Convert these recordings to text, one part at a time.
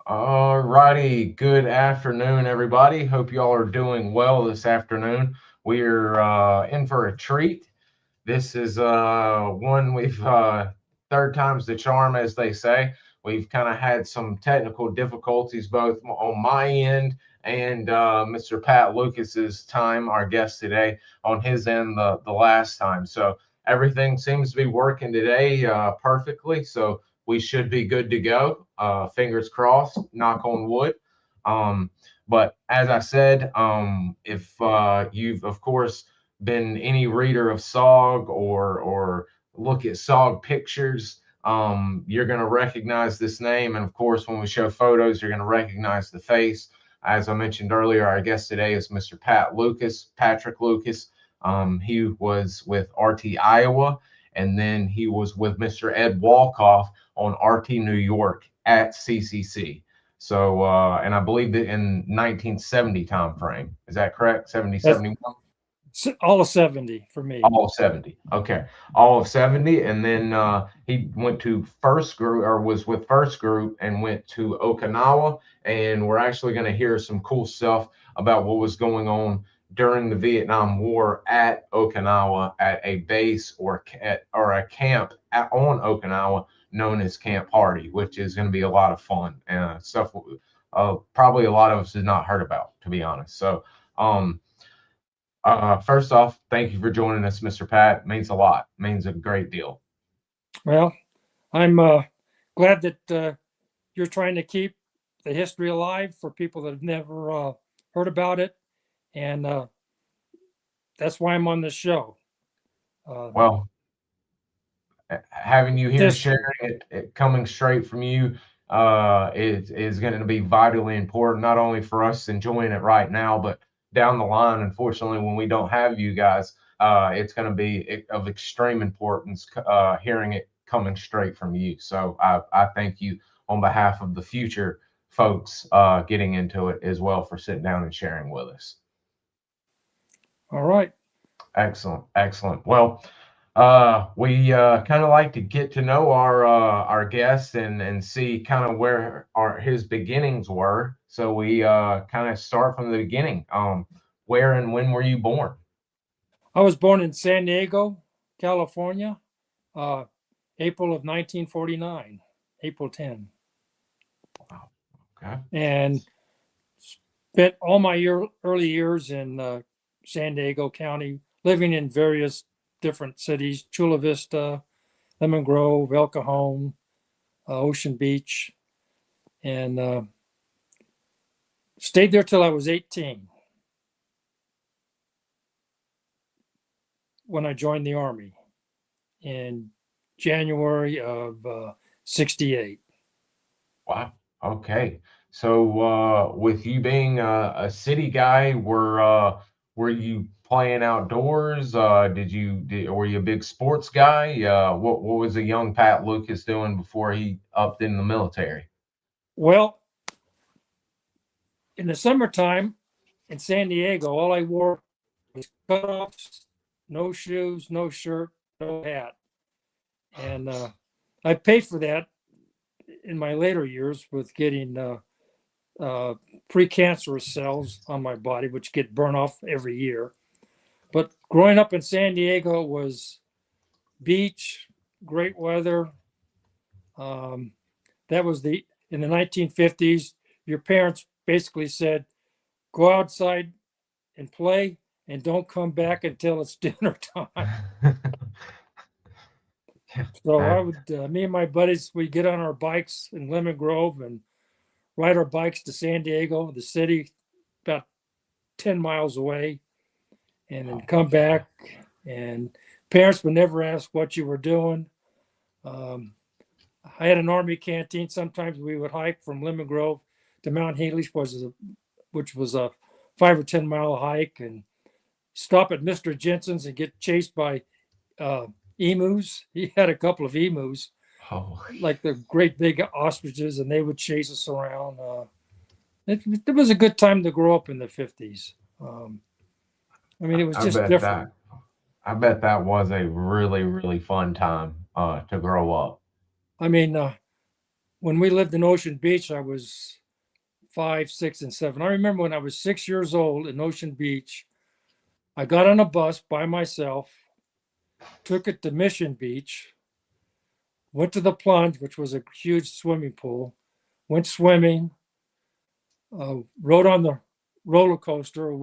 All righty. Good afternoon, everybody. Hope you all are doing well this afternoon. We're in for a treat. This is one we've third time's the charm, as they say. We've kind of had some technical difficulties both on my end and Mr. Pat Lucas's time, our guest today, on his end the last time. So everything seems to be working today perfectly. So we should be good to go. Fingers crossed, knock on wood. Um, but as I said, if you've, of course, been any reader of SOG or look at SOG pictures, you're going to recognize this name. And of course, when we show photos, you're going to recognize the face. As I mentioned earlier, our guest today is Mr. Patrick Lucas. He was with RT Iowa, and then he was with Mr. Ed Walkoff on RT New York at CCC. So, and I believe that in 1970 time frame. Is that correct? 70, That's 71? all of 70 for me. All of 70. Okay. All of 70. And then he went to first group or was with first group and went to Okinawa. And we're actually going to hear some cool stuff about what was going on during the Vietnam War at Okinawa at a base or a camp on Okinawa known as Camp Hardy, which is going to be a lot of fun and stuff probably a lot of us has not heard about, to be honest. So, first off, thank you for joining us, Mr. Pat. Means a lot. Means a great deal. Well, I'm glad that you're trying to keep the history alive for people that have never heard about it. And that's why I'm on this show. Well, having you here History. sharing it coming straight from you is going to be vitally important, not only for us enjoying it right now, but down the line. Unfortunately, when we don't have you guys, it's going to be of extreme importance hearing it coming straight from you. So I thank you on behalf of the future folks getting into it as well for sitting down and sharing with us. All right. Excellent, excellent. Well, we kind of like to get to know our guests and see kind of where his beginnings were. So we kind of start from the beginning. Where and when were you born? I was born in San Diego, California, uh, April of 1949, April 10. Wow. Okay. And spent all my early years in San Diego County, living in various different cities: Chula Vista, Lemon Grove, El Cajon, Ocean Beach, and stayed there till I was 18 when I joined the Army in January of '68. Wow. Okay. So with you being a city guy, were you playing outdoors? Were you a big sports guy? What was a young Pat Lucas doing before he upped in the military? Well, in the summertime in San Diego, all I wore was cutoffs, no shoes, no shirt, no hat. And I paid for that in my later years with getting precancerous cells on my body, which get burned off every year. But growing up in San Diego was beach, great weather. Um, that was in the 1950s. Your parents basically said, go outside and play and don't come back until it's dinner time. So I would, me and my buddies, we'd get on our bikes in Lemon Grove and ride our bikes to San Diego, the city, about 10 miles away, and then come back. And parents would never ask what you were doing. Um, I had an Army canteen. Sometimes we would hike from Lemon Grove to Mount Healy, which was a 5 or 10 mile hike, and stop at Mr. Jensen's and get chased by emus. He had a couple of emus, Oh, like the great big ostriches, and they would chase us around. It was a good time to grow up in the 50s. I mean, it was I just bet different. that I bet that was a really, really fun time to grow up. I mean, when we lived in Ocean Beach, I was 5, 6, and 7. I remember when I was 6 years old in Ocean Beach, I got on a bus by myself, took it to Mission Beach, went to the plunge, which was a huge swimming pool, went swimming, rode on the roller coaster,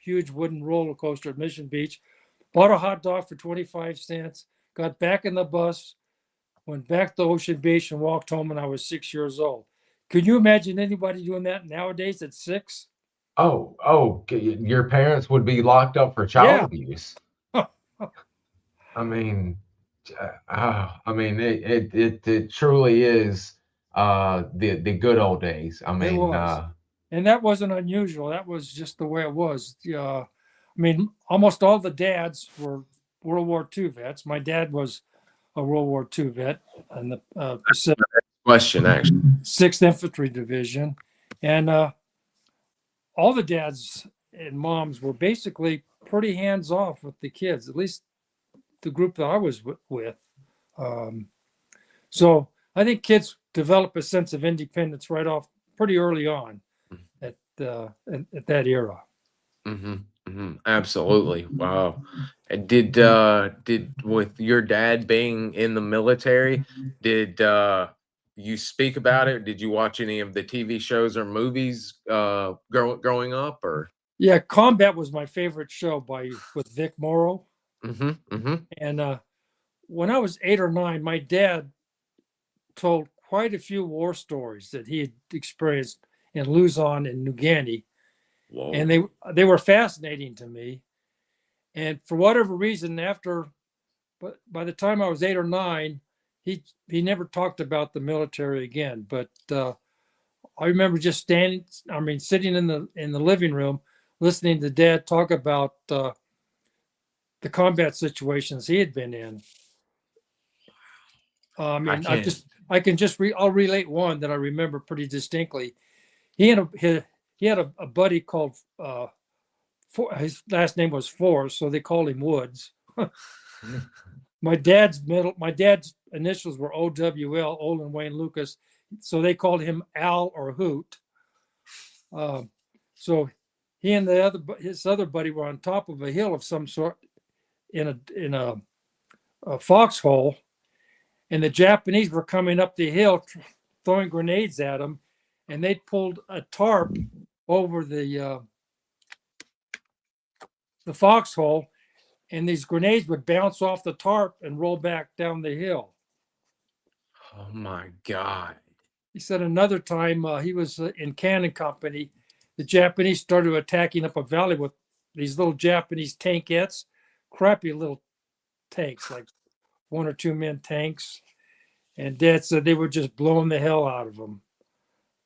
huge wooden roller coaster at Mission Beach, bought a hot dog for 25 cents, got back in the bus, went back to Ocean Beach and walked home when I was 6 years old. Could you imagine anybody doing that nowadays at 6? Your parents would be locked up for child Yeah. abuse. I mean, it truly is the good old days. I It mean, was. And that wasn't unusual. That was just the way it was. I mean, almost all the dads were World War II vets. My dad was a World War II vet in the Pacific Question, actually. 6th Infantry Division. And all the dads and moms were basically pretty hands off with the kids, at least the group that I was with. So I think kids develop a sense of independence right off pretty early on at that era. Mm-hmm, mm-hmm. Absolutely. Wow. And did with your dad being in the military, did you speak about it? Did you watch any of the TV shows or movies growing up, or? Yeah, Combat was my favorite show with Vic Morrow. Mm-hmm, mm-hmm. And when I was 8 or 9, my dad told quite a few war stories that he had experienced in Luzon and New Guinea. Whoa. And they were fascinating to me. And for whatever reason, but by the time I was 8 or 9, he never talked about the military again. But I remember just sitting in the living room, listening to Dad talk about the combat situations he had been in. I'll relate one that I remember pretty distinctly. He had a buddy called his last name was Forrest, so they called him Woods. My dad's initials were OWL, Olin Wayne Lucas, so they called him Al or Hoot. So he and his other buddy were on top of a hill of some sort in a foxhole, and the Japanese were coming up the hill throwing grenades at them, and they pulled a tarp over the foxhole, and these grenades would bounce off the tarp and roll back down the hill. Oh my God. He said another time he was in Cannon Company, the Japanese started attacking up a valley with these little Japanese tankettes, crappy little tanks, like 1 or 2 man tanks. And Dad said they were just blowing the hell out of them.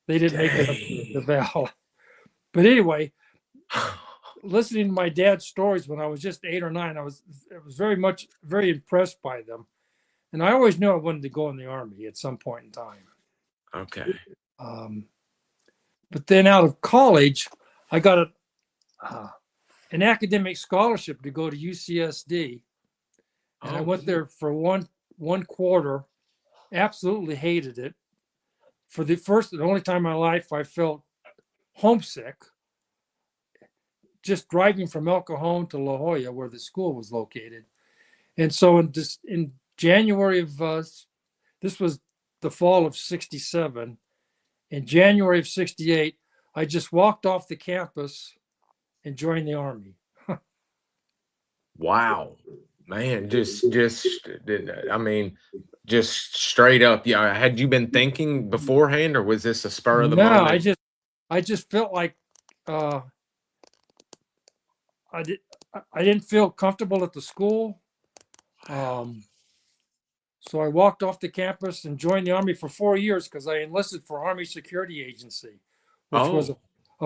They didn't make it up the valley. But anyway, listening to my dad's stories when I was just 8 or 9, I was very impressed by them. And I always knew I wanted to go in the Army at some point in time. Okay. But then out of college, I got an academic scholarship to go to UCSD. And I went there for one quarter, absolutely hated it. For the first and only time in my life, I felt homesick. Just driving from El Cajon to La Jolla, where the school was located. And so in January of, this was the fall of 67. In January of 68, I just walked off the campus and joined the Army. Wow, man, just straight up. Yeah. Had you been thinking beforehand, or was this a spur of the moment? No, I just felt like I didn't feel comfortable at the school. So I walked off the campus and joined the Army for 4 years because I enlisted for Army Security Agency, which was a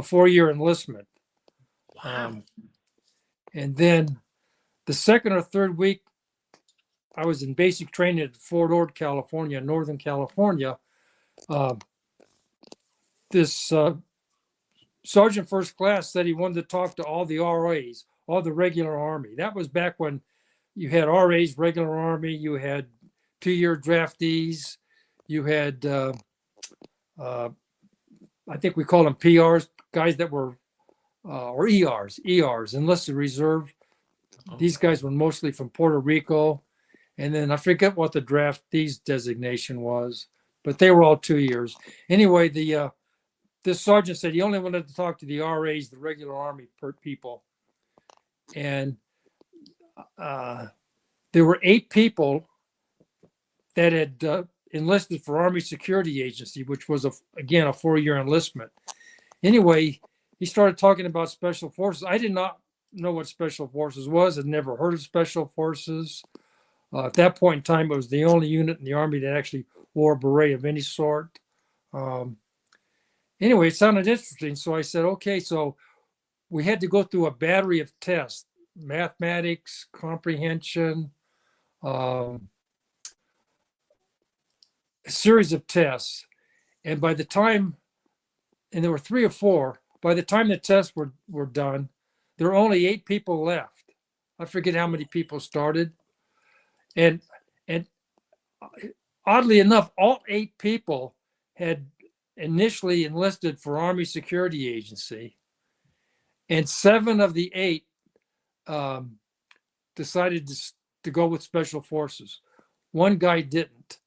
4-year enlistment. Wow. And then the second or third week, I was in basic training at Fort Ord, California, Northern California. This Sergeant First Class said he wanted to talk to all the RAs, all the regular Army. That was back when you had RAs, regular Army, you had 2-year draftees, you had I think we call them PRs, guys that were, or ERs, enlisted reserve. These guys were mostly from Puerto Rico. And then I forget what the draftees designation was, but they were all 2 years. Anyway, this sergeant said he only wanted to talk to the RAs, the regular Army people. And there were 8 people that had enlisted for Army Security Agency, which was, again, a 4-year enlistment. Anyway, he started talking about Special Forces. I did not know what Special Forces was. I'd never heard of Special Forces. At that point in time, it was the only unit in the Army that actually wore a beret of any sort. Anyway, it sounded interesting. So I said, okay, so we had to go through a battery of tests, mathematics, comprehension, a series of tests. And by the time, and there were 3 or 4, by the time the tests were done, there were only 8 people left. I forget how many people started. And oddly enough, all 8 people had initially enlisted for Army Security Agency, and 7 of the 8 decided to go with Special Forces. One guy didn't.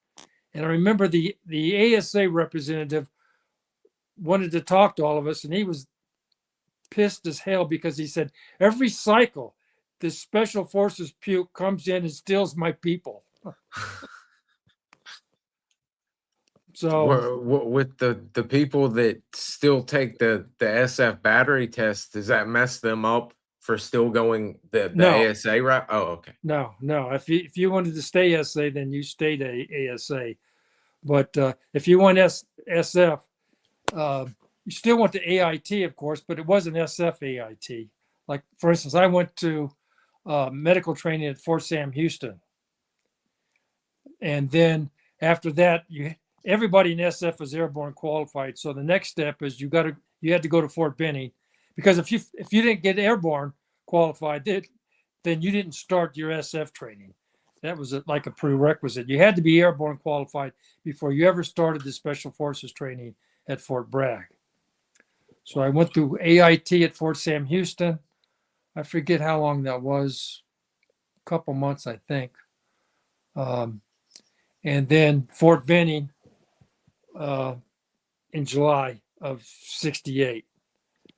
And I remember the ASA representative wanted to talk to all of us, and he was pissed as hell because he said, every cycle, this Special Forces puke comes in and steals my people. So with the people that still take the SF battery test, does that mess them up for still going the No. ASA route? Oh, okay. No. If you wanted to stay SA, then you stayed ASA. But if you went SF, you still went to AIT, of course, but it wasn't SF AIT. Like, for instance, I went to medical training at Fort Sam Houston. And then after that, everybody in SF was airborne qualified. So the next step is you had to go to Fort Benning, because if you didn't get airborne qualified, then you didn't start your SF training. That was like a prerequisite. You had to be airborne qualified before you ever started the Special Forces training at Fort Bragg. So I went through AIT at Fort Sam Houston. I forget how long that was, a couple months, I think. And then Fort Benning in July of '68.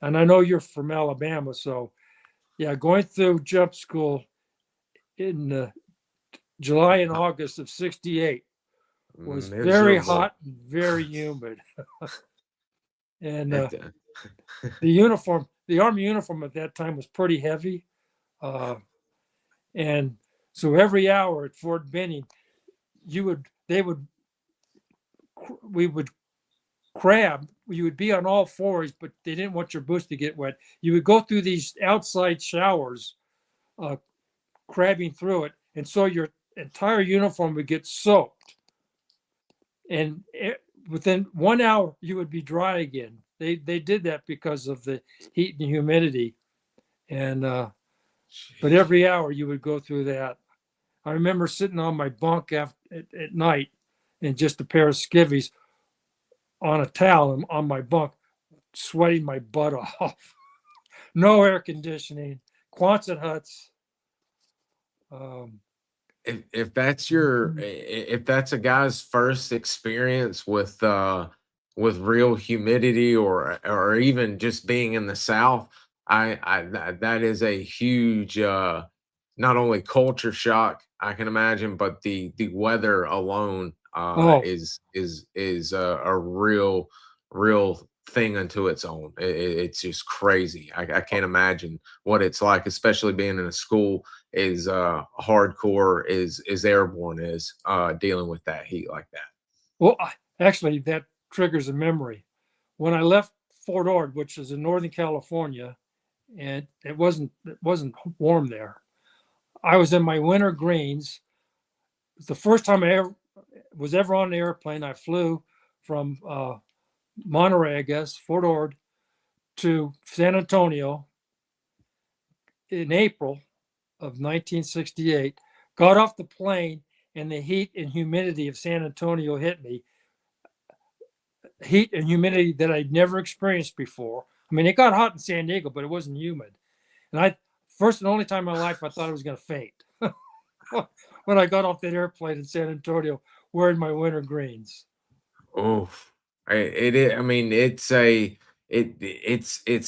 And I know you're from Alabama, so yeah, going through jump school in July and August of '68 was very hot and very humid. And the Army uniform at that time was pretty heavy. And so every hour at Fort Benning, we would crab. You would be on all fours, but they didn't want your boots to get wet. You would go through these outside showers, crabbing through it. And so your entire uniform would get soaked. And within 1 hour, you would be dry again. They did that because of the heat and humidity. And but every hour you would go through that. I remember sitting on my bunk at night in just a pair of skivvies on a towel on my bunk, sweating my butt off. No air conditioning, Quonset huts. If that's a guy's first experience with real humidity or even just being in the South, that is a huge not only culture shock, I can imagine, but the weather alone is a real thing unto its own. It's just crazy. I can't imagine what it's like, especially being in a school is hardcore is airborne is dealing with that heat like that. Well, actually, that triggers a memory. When I left Fort Ord, which is in Northern California, and it wasn't warm there, I was in my winter greens. It was the first time I was ever on an airplane. I flew from Monterey, I guess, Fort Ord, to San Antonio in April of 1968. Got off the plane, and the heat and humidity of San Antonio hit me. heat and humidity that I'd never experienced before. I mean, it got hot in San Diego, but it wasn't humid. And first and only time in my life, I thought I was going to faint when I got off that airplane in San Antonio wearing my winter greens. Oh, it is. I mean, it's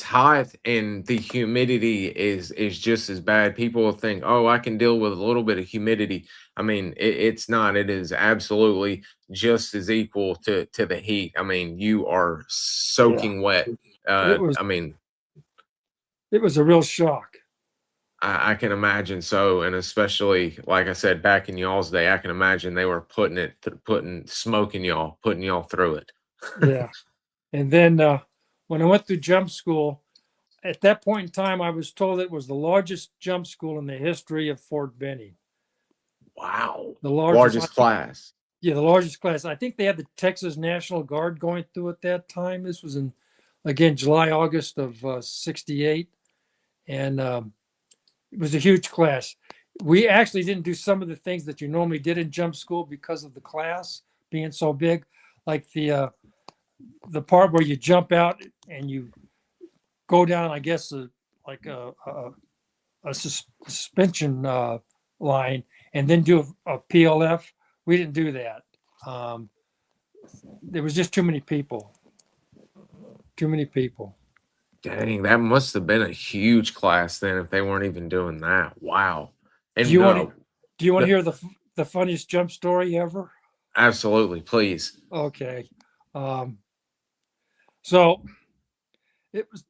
hot and the humidity is just as bad. People will think, oh, I can deal with a little bit of humidity. I mean, it's not. It is absolutely just as equal to the heat. I mean, you are soaking wet. I mean, it was a real shock. I can imagine so, and especially like I said, back in y'all's day, I can imagine they were putting smoke in y'all, putting y'all through it. Yeah. And then when I went through jump school, at that point in time, I was told it was the largest jump school in the history of Fort Benning. Wow. The largest class. Yeah, the largest class. I think they had the Texas National Guard going through at that time. This was in, again, July, August of 68. And it was a huge class. We actually didn't do some of the things that you normally did in jump school because of the class being so big, like the part where you jump out and you go down, I guess, like a suspension line, and then do a PLF. We didn't do that. There was just too many people. Too many people. Dang, that must have been a huge class then if they weren't even doing that. Wow. And Do you want to hear the funniest jump story ever? Absolutely, please. Okay. So it was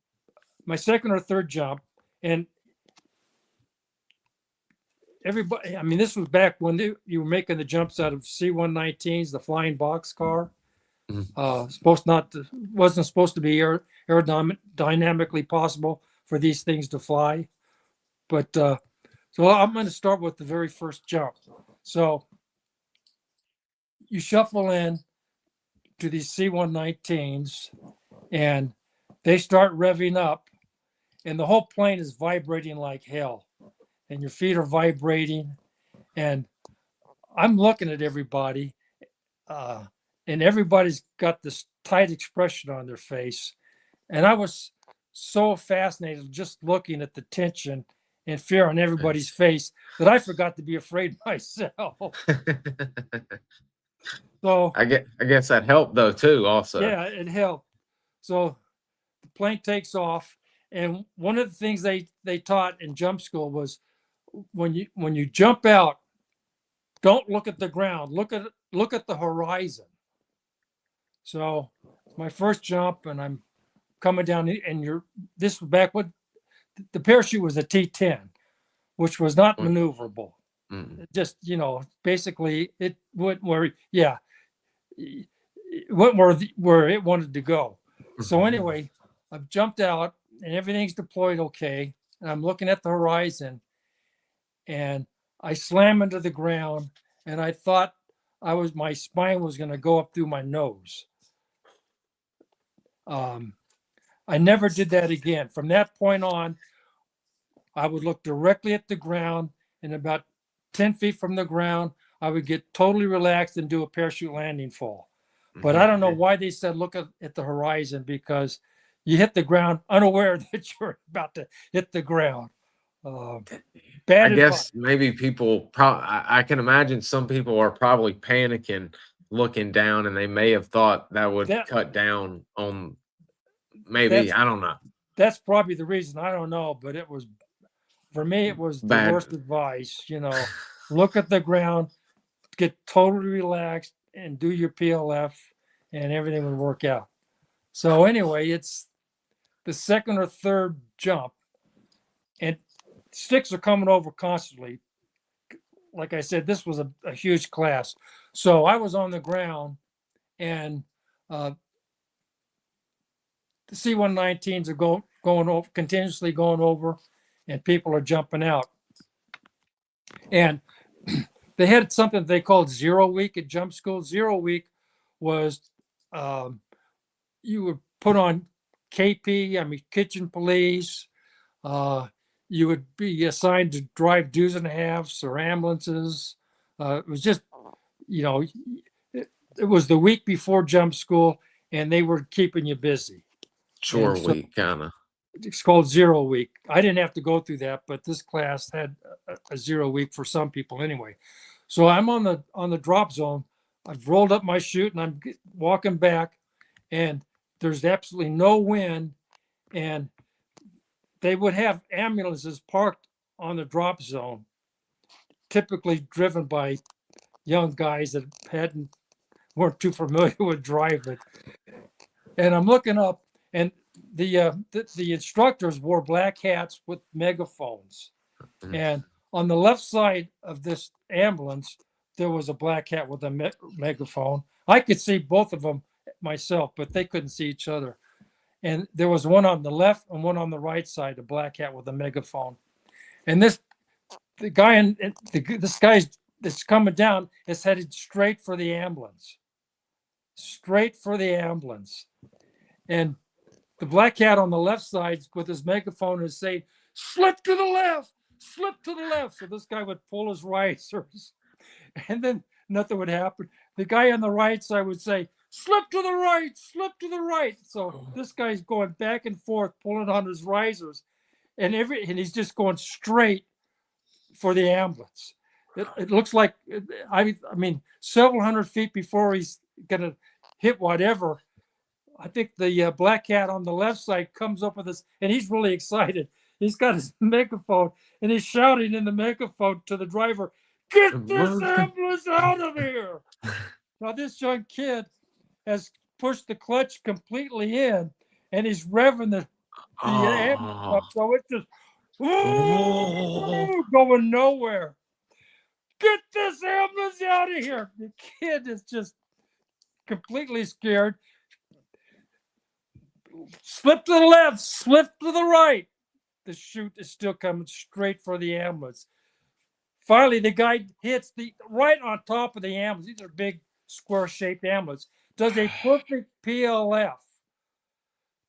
my second or third jump, and everybody, I mean, this was back when you were making the jumps out of C-119s, the flying box car. Wasn't supposed to be aerodynamically possible for these things to fly. But so I'm going to start with the very first jump. So you shuffle in to these C-119s, and they start revving up, and the whole plane is vibrating like hell, and your feet are vibrating, and I'm looking at everybody, and everybody's got this tight expression on their face, and I was so fascinated just looking at the tension and fear on everybody's face that I forgot to be afraid myself. So I guess that helped though too. Also, yeah, it helped. So the plane takes off, and one of the things they taught in jump school was when you jump out, don't look at the ground. Look at the horizon. So my first jump, and I'm coming down, and this was back when the parachute was a T10, which was not maneuverable. Just, basically it went where it went where it wanted to go. So anyway, I've jumped out and everything's deployed okay, and I'm looking at the horizon, and I slam into the ground, and I thought my spine was going to go up through my nose. I never did that again. From that point on, I would look directly at the ground, and about 10 feet from the ground, I would get totally relaxed and do a parachute landing fall. But I don't know why they said look at the horizon, because you hit the ground unaware that you're about to hit the ground. Bad I guess advice. maybe people I can imagine some people are probably panicking looking down, and they may have thought that would cut down on maybe, I don't know. That's probably the reason. I don't know, but for me, it was the worst advice. Look at the ground, get totally relaxed, and do your PLF, and everything would work out. So anyway, it's the second or third jump, and sticks are coming over constantly. Like I said, this was a huge class. So I was on the ground, and the C-119s are going over, continuously going over, and people are jumping out. And they had something they called 0 week at jump school. 0 week was you would put on KP, kitchen police. You would be assigned to drive 2.5s or ambulances. It was just, it was the week before jump school, and they were keeping you busy. Shore so- week, kind of. It's called 0 week. I didn't have to go through that, but this class had a 0 week for some people anyway. So I'm on the drop zone. I've rolled up my chute and I'm walking back, and there's absolutely no wind. And they would have ambulances parked on the drop zone, typically driven by young guys that weren't too familiar with driving. And I'm looking up, and the instructors wore black hats with megaphones. And on the left side of this ambulance, there was a black hat with a megaphone. I could see both of them myself, but they couldn't see each other. And there was one on the left and one on the right side, a black hat with a megaphone. And this guy that's coming down is headed straight for the ambulance. Straight for the ambulance. And the black hat on the left side with his megaphone is saying, slip to the left, slip to the left. So this guy would pull his risers, and then nothing would happen. The guy on the right side would say, slip to the right, slip to the right. So this guy's going back and forth, pulling on his risers, and he's just going straight for the ambulance. It looks like, I mean, several hundred feet before he's going to hit whatever, I think the black cat on the left side comes up with this, and he's really excited. He's got his megaphone, and he's shouting in the megaphone to the driver, get this ambulance out of here. Now, this young kid has pushed the clutch completely in, and he's revving the ambulance up, so it's just going nowhere. Get this ambulance out of here. The kid is just completely scared. Slip to the left, slip to the right. The chute is still coming straight for the ambulance. Finally, the guy hits right on top of the ambulance. These are big square-shaped ambulance. Does a perfect PLF.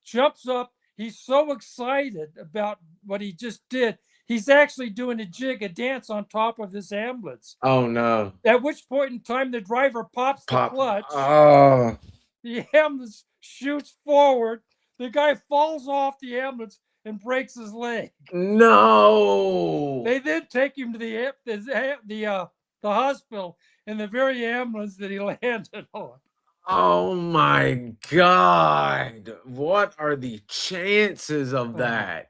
Jumps up. He's so excited about what he just did. He's actually doing a dance on top of this ambulance. Oh, no. At which point in time, the driver pops the clutch. Oh. The ambulance shoots forward. The guy falls off the ambulance and breaks his leg. No. They then take him to the hospital in the very ambulance that he landed on. Oh my God. What are the chances of that?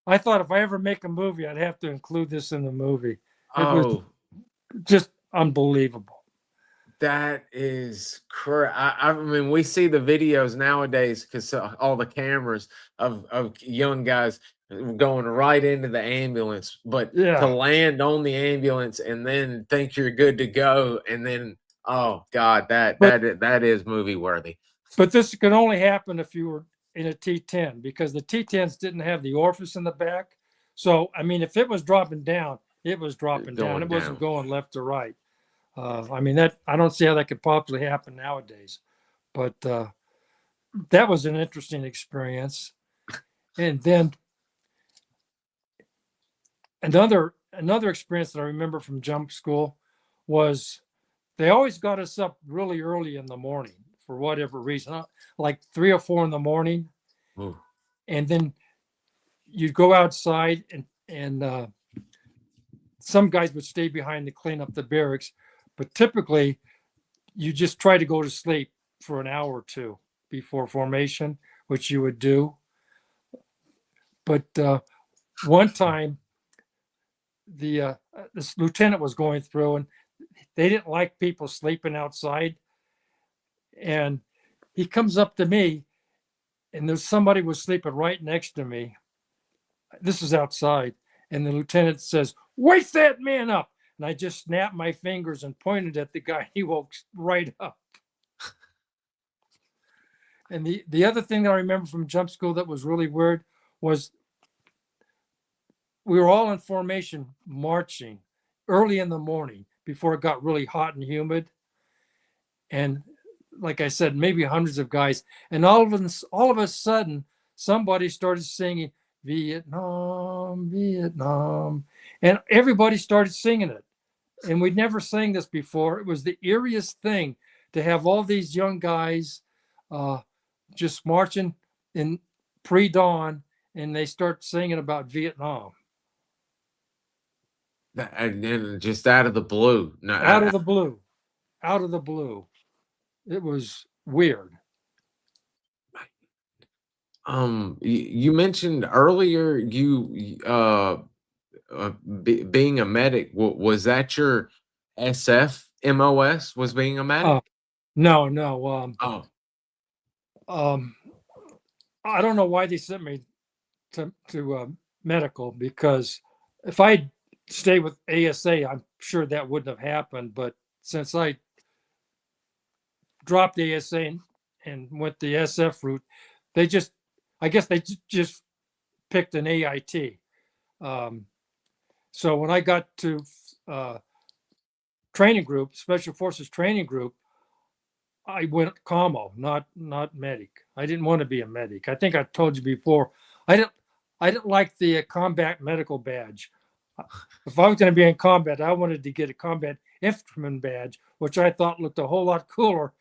I thought if I ever make a movie, I'd have to include this in the movie. It was just unbelievable. That is correct. I mean, we see the videos nowadays because all the cameras of young guys going right into the ambulance, but to land on the ambulance and then think you're good to go, and then oh God, that is movie worthy. But this could only happen if you were in a T-10, because the T-10s didn't have the orifice in the back. So I mean, if it was dropping down, it was dropping down. It wasn't going left to right. I mean, I don't see how that could possibly happen nowadays, but that was an interesting experience. And then another experience that I remember from jump school was they always got us up really early in the morning for whatever reason, like 3 or 4 in the morning. Ooh. And then you'd go outside and some guys would stay behind to clean up the barracks. But typically, you just try to go to sleep for an hour or two before formation, which you would do. But one time, this lieutenant was going through, and they didn't like people sleeping outside. And he comes up to me, and there's somebody was sleeping right next to me. This is outside. And the lieutenant says, "Wake that man up." And I just snapped my fingers and pointed at the guy. He woke right up. And the other thing that I remember from jump school that was really weird was we were all in formation marching early in the morning before it got really hot and humid. And like I said, maybe hundreds of guys. And all of a sudden, somebody started singing, "Vietnam, Vietnam." And everybody started singing it. And we'd never sang this before. It was the eeriest thing to have all these young guys just marching in pre-dawn, and they start singing about Vietnam. And then just out of the blue. No, Out of the blue. Out of the blue. It was weird. You mentioned earlier being a medic. Was that your SF MOS? Was being a medic? No. Oh, I don't know why they sent me to medical, because if I stayed with ASA, I'm sure that wouldn't have happened. But since I dropped ASA and went the SF route, I guess they just picked an AIT. So when I got to training group, Special Forces training group, I went commo, not medic. I didn't want to be a medic. I think I told you before. I didn't like the combat medical badge. If I was going to be in combat, I wanted to get a combat infantryman badge, which I thought looked a whole lot cooler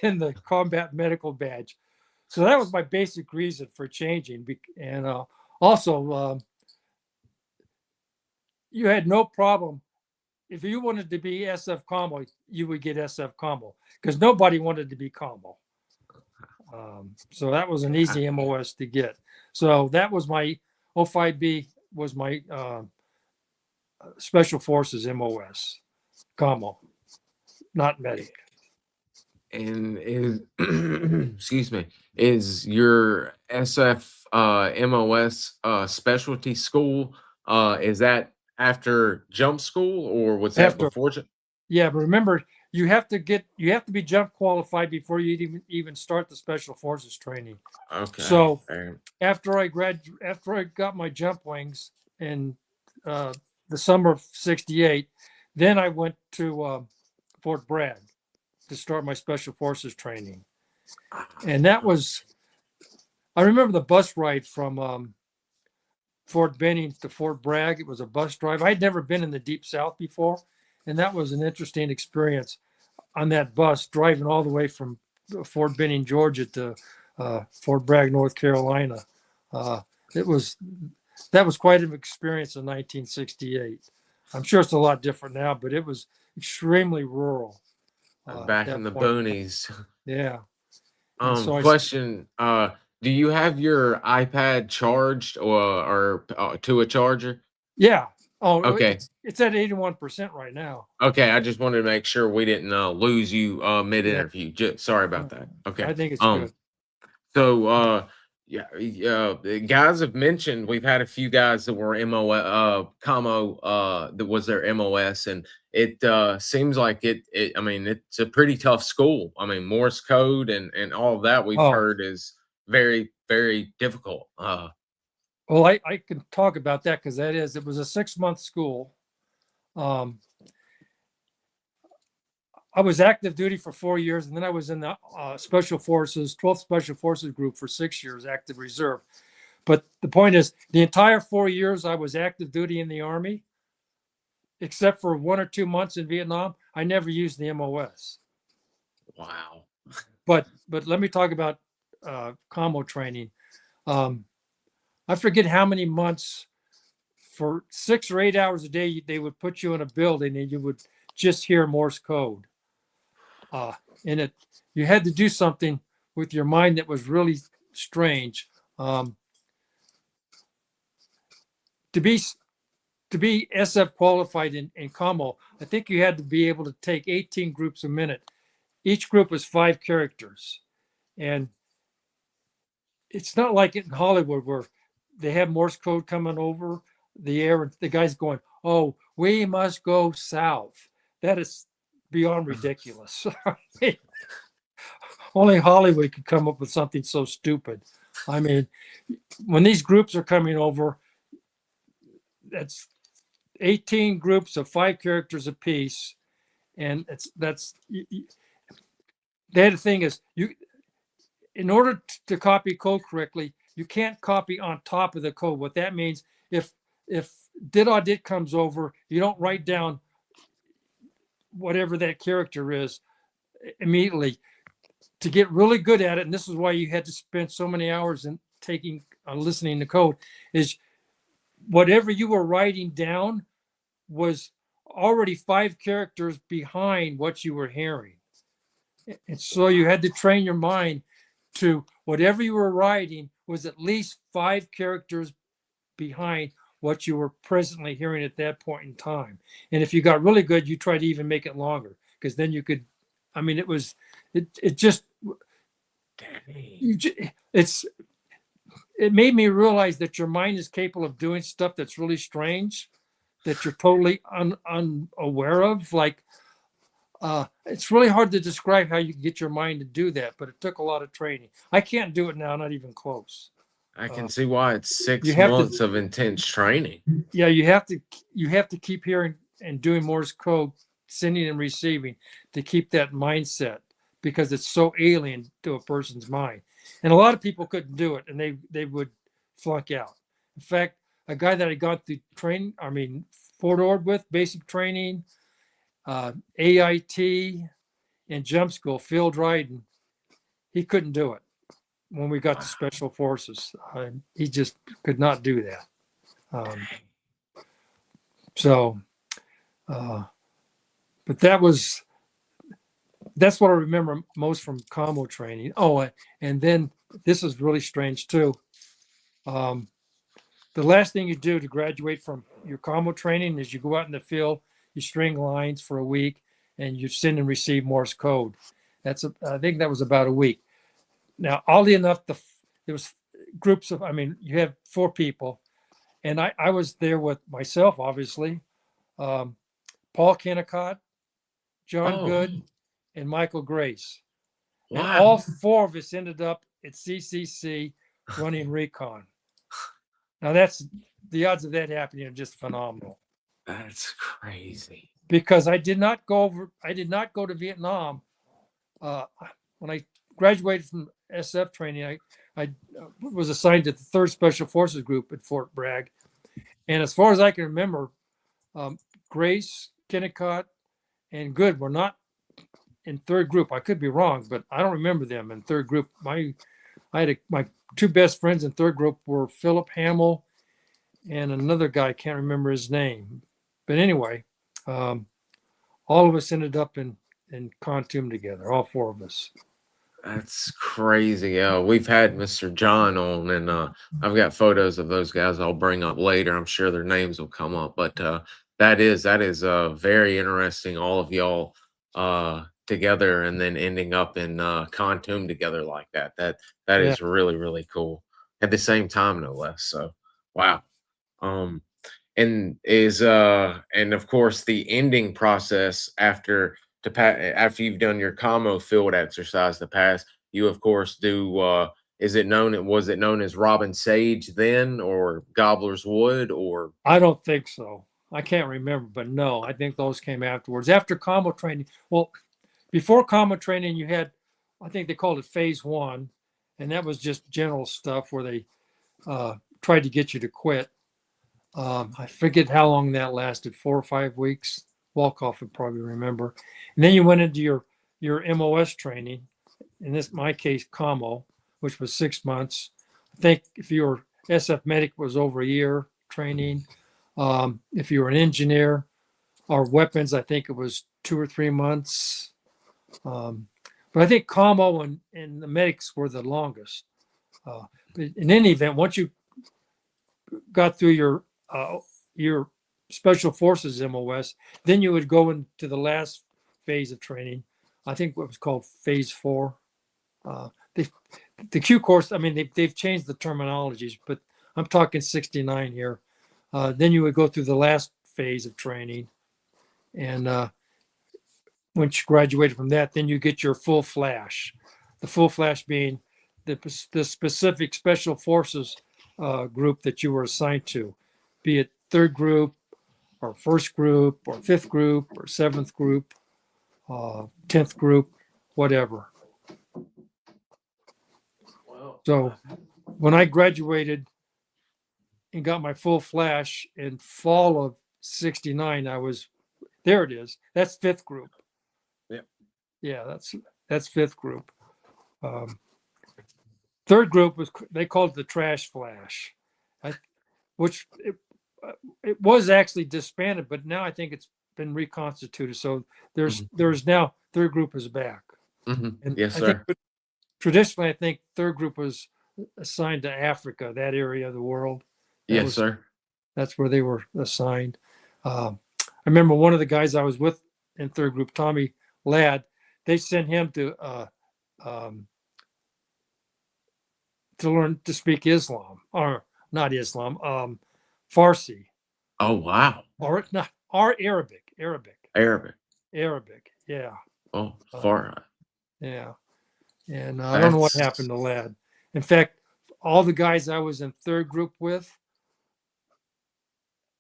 than the combat medical badge. So that was my basic reason for changing. And also, you had no problem. If you wanted to be SF combo, you would get SF combo, because nobody wanted to be combo. So that was an easy MOS to get. So that was my 05B was my Special Forces MOS combo, not medic. and is excuse me, is your SF MOS specialty school? Is that after jump school, or was that After. before? Yeah, but remember, you have to be jump qualified before you even start the Special Forces training. Okay. So after I got my jump wings in the summer of '68, then I went to Fort Bragg to start my Special Forces training. And that was, I remember the bus ride from Fort Benning to Fort Bragg. It was a bus drive. I'd never been in the Deep South before, and that was an interesting experience on that bus, driving all the way from Fort Benning, Georgia to Fort Bragg, North Carolina. That was quite an experience in 1968. I'm sure it's a lot different now, but it was extremely rural. Back in the boonies. Yeah. So question: do you have your iPad charged or to a charger? Yeah. Oh, okay. It's at 81% right now. Okay, I just wanted to make sure we didn't lose you mid-interview. Sorry about that. Okay. I think it's good. So the guys have mentioned, we've had a few guys that were commo that was their MOS, and it seems like I mean, it's a pretty tough school. I mean, Morse code and all of that we've heard is very, very difficult. Well, I can talk about that, because it was a 6-month school. I was active duty for 4 years, and then I was in the Special Forces, 12th Special Forces group for 6 years, active reserve. But the point is, the entire 4 years I was active duty in the Army, except for 1 or 2 months in Vietnam, I never used the MOS. Wow. But let me talk about commo training. I forget how many months, for 6 or 8 hours a day, they would put you in a building and you would just hear Morse code. And you had to do something with your mind that was really strange. To be SF qualified in commo, I think you had to be able to take 18 groups a minute. Each group was 5 characters. And it's not like it in Hollywood where they have Morse code coming over the air and the guy's going, "Oh, we must go south." That is beyond ridiculous. Only Hollywood could come up with something so stupid. I mean, when these groups are coming over, that's 18 groups of 5 characters apiece, and the other thing is, in order to copy code correctly, you can't copy on top of the code. What that means, if dit comes over, you don't write down whatever that character is immediately. to get really good at it, and this is why you had to spend so many hours in taking listening to code, is whatever you were writing down was already 5 characters behind what you were hearing. And so you had to train your mind to whatever you were writing was at least 5 characters behind what you were presently hearing at that point in time. And if you got really good, you try to even make it longer, because then you could, I mean, it made me realize that your mind is capable of doing stuff that's really strange, that you're totally unaware of. Like, it's really hard to describe how you can get your mind to do that, but it took a lot of training. I can't do it now, not even close. I can see why it's 6 you have to- months of intense training. Yeah, you have to keep hearing and doing Morse code, sending and receiving, to keep that mindset, because it's so alien to a person's mind. And a lot of people couldn't do it, and they would flunk out. In fact, a guy that I got through Fort Ord with basic training, AIT, and jump school, Phil Dryden, he couldn't do it when we got to special forces. He just could not do that. But that's what I remember most from commo training. Oh, and then this is really strange too. The last thing you do to graduate from your commo training is you go out in the field, you string lines for a week, and you send and receive Morse code. I think that was about a week. Now, oddly enough, there was groups of, you have 4 people, and I was there with myself, obviously, Paul Kennicott, John Good, and Michael Grace. Wow. And all 4 of us ended up at CCC running recon. Now, the odds of that happening are just phenomenal. That's crazy. Because I did not go to Vietnam. When I graduated from SF training, I was assigned to the 3rd Special Forces Group at Fort Bragg. And as far as I can remember, Grace, Kennicott, and Good were not in 3rd group. I could be wrong, but I don't remember them in 3rd group. My 2 best friends in 3rd group were Philip Hamill and another guy, I can't remember his name. But anyway, all of us ended up in Khartoum together, all 4 of us. That's crazy. Yeah, we've had Mr. John on, and I've got photos of those guys I'll bring up later. I'm sure their names will come up, but that is very interesting. All of y'all together, and then ending up in Khartoum together like that. That is really, really cool. At the same time, no less. So, wow. And of course the ending process after you've done your commo field exercise to pass, you of course do was it known as Robin Sage then, or Gobbler's Wood, or? I don't think so. I can't remember, but no, I think those came afterwards. After commo training, well, before commo training, you had, I think they called it phase 1, and that was just general stuff where they tried to get you to quit. I forget how long that lasted, 4 or 5 weeks. Walkoff would probably remember. And then you went into your MOS training, in my case, commo, which was 6 months. I think if you were SF medic, it was over a year training. If you were an engineer or weapons, I think it was 2 or 3 months. But I think commo and the medics were the longest. But in any event, once you got through your special forces MOS, then you would go into the last phase of training. I think what was called phase 4. The Q course, they've changed the terminologies, but I'm talking 69 here. Then you would go through the last phase of training. And once you graduated from that, then you get your full flash. The full flash being the specific special forces group that you were assigned to, be it 3rd group or 1st group or 5th group or 7th group, 10th group, whatever. So when I graduated and got my full flash in fall of 69, there it is. That's 5th group. Yeah. Yeah, that's 5th group. Third group was, they called it the Trash Flash, which it was actually disbanded, but now I think it's been reconstituted. So there's now third group is back. And Yes, I sir. think traditionally, I think third group was assigned to Africa, that area of the world. Yes, sir. That's where they were assigned. I remember one of the guys I was with in third group, Tommy Ladd, they sent him to learn to speak Islam, or not Islam, Farsi, Oh, wow. or not, or Arabic. Arabic. Yeah, Oh, far. yeah. And I don't know what That's- happened to Ladd. In fact, all the guys I was in third group with,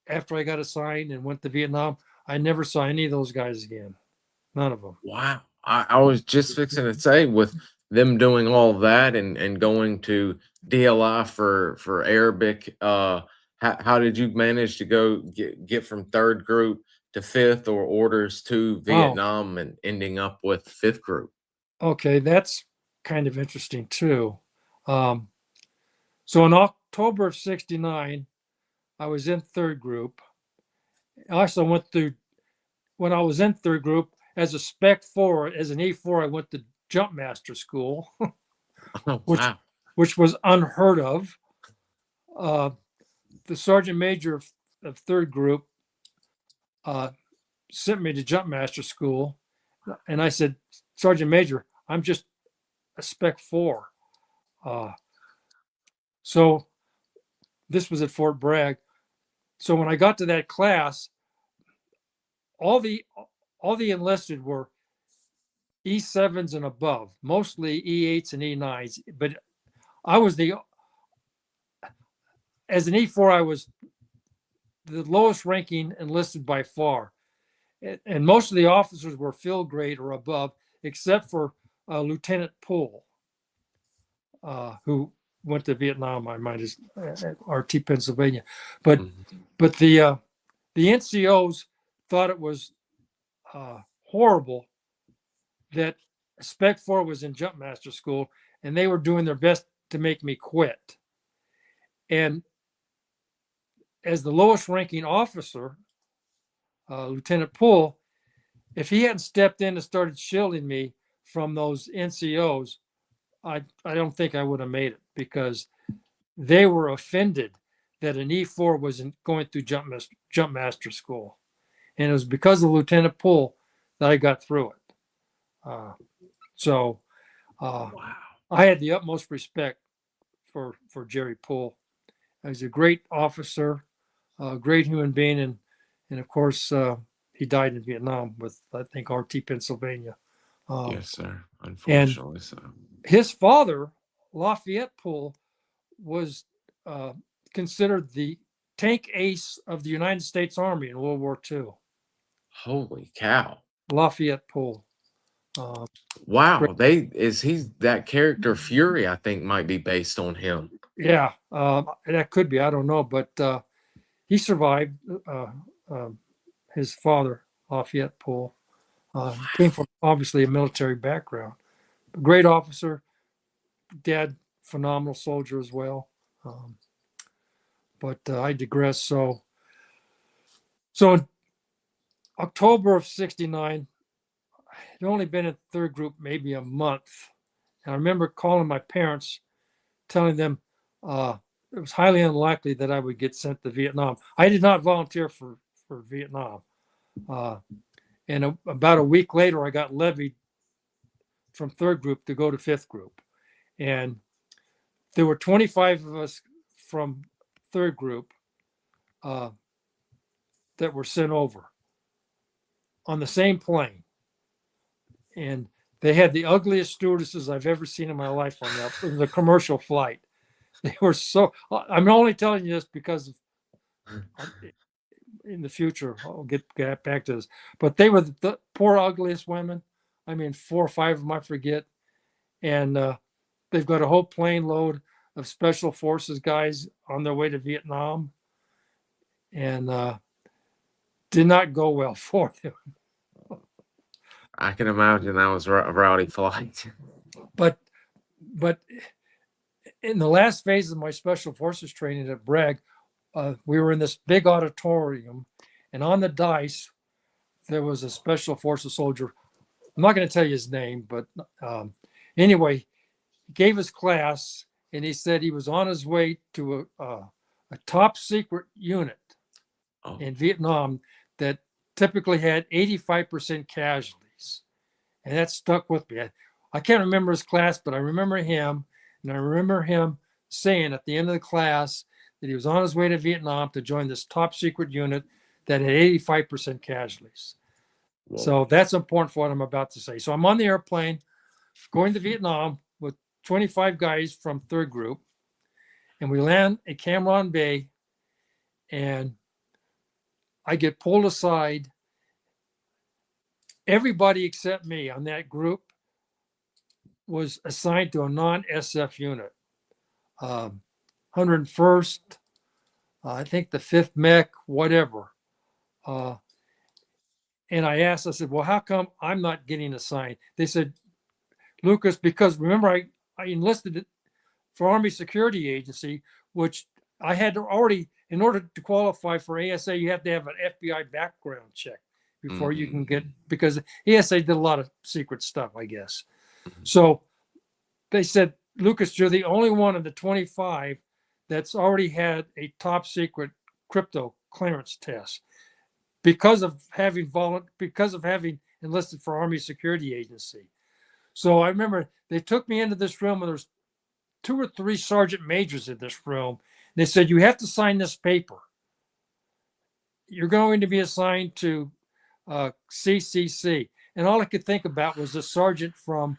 after I got assigned and went to Vietnam, I never saw any of those guys again. None of them. Wow. I was just fixing to say, with them doing all that and going to DLI for Arabic, how did you manage to go get from third group to fifth, or orders to Vietnam and ending up with fifth group? Okay, that's kind of interesting too. So in October of '69, I was in third group. I also went through, when I was in third group as a Spec 4, as an E4, I went to Jump Master School, Oh, which wow. which was unheard of. The sergeant major of third group sent me to Jump Master School, and I said, Sergeant Major, I'm just a Spec 4. So this was at Fort Bragg. So when I got to that class, all the enlisted were E7s and above, mostly E8s and E9s. But I was as an E4, I was the lowest ranking enlisted by far. And most of the officers were field grade or above, except for Lieutenant Poole, who went to Vietnam. I might as at RT Pennsylvania, but the NCOs thought it was horrible that Spec 4 was in Jump Master School, and they were doing their best to make me quit. And as the lowest ranking officer, Lieutenant Poole, if he hadn't stepped in and started shielding me from those NCOs, I don't think I would have made it, because they were offended that an E4 wasn't going through Jump Master School. And it was because of Lieutenant Poole that I got through it. Wow. I had the utmost respect for Jerry Poole. He's a great officer, a great human being, and of course he died in Vietnam with, I think, RT Pennsylvania. Yes, sir. Unfortunately, so. His father, Lafayette Poole, was considered the tank ace of the United States Army in World War II. Holy cow. Lafayette Poole. Wow. He's that character Fury, I think, might be based on him. Yeah, that could be. I don't know, but he survived. His father, Lafayette Poole, came from obviously a military background. Great officer, dad, phenomenal soldier as well. But I digress. So in October of '69, I'd only been in third group maybe a month. And I remember calling my parents, telling them it was highly unlikely that I would get sent to Vietnam. I did not volunteer for Vietnam. And about a week later, I got levied from third group to go to fifth group. And there were 25 of us from third group that were sent over on the same plane. And they had the ugliest stewardesses I've ever seen in my life on that. It was a commercial flight. They were so, I'm only telling you this because in the future, I'll get back to this, but they were the poor, ugliest women. I mean, 4 or 5 of them, I forget. And they've got a whole plane load of special forces guys on their way to Vietnam, and did not go well for them. I can imagine that was a rowdy flight. But but in the last phase of my special forces training at Bragg, we were in this big auditorium, and on the dais, there was a special forces soldier. I'm not going to tell you his name, but anyway, he gave his class, and he said he was on his way to a top secret unit in Vietnam that typically had 85% casualties. And that stuck with me. I can't remember his class, but I remember him. And I remember him saying at the end of the class that he was on his way to Vietnam to join this top secret unit that had 85% casualties. Whoa. So that's important for what I'm about to say. So I'm on the airplane going to Vietnam with 25 guys from 3rd Group. And we land at Cam Ranh Bay, and I get pulled aside. Everybody except me on that group was assigned to a non-SF unit. 101st, I think the 5th Mech, whatever. And I said, well, how come I'm not getting assigned? They said, Lucas, because remember, I enlisted for Army Security Agency, which I had to already, in order to qualify for ASA, you have to have an FBI background check before you can get, because ASA did a lot of secret stuff, I guess. So they said, Lucas, you're the only one of the 25 that's already had a top secret crypto clearance test because of having enlisted for Army Security Agency. So I remember they took me into this room, and there's 2 or 3 sergeant majors in this room. They said, you have to sign this paper. You're going to be assigned to CCC. And all I could think about was a sergeant from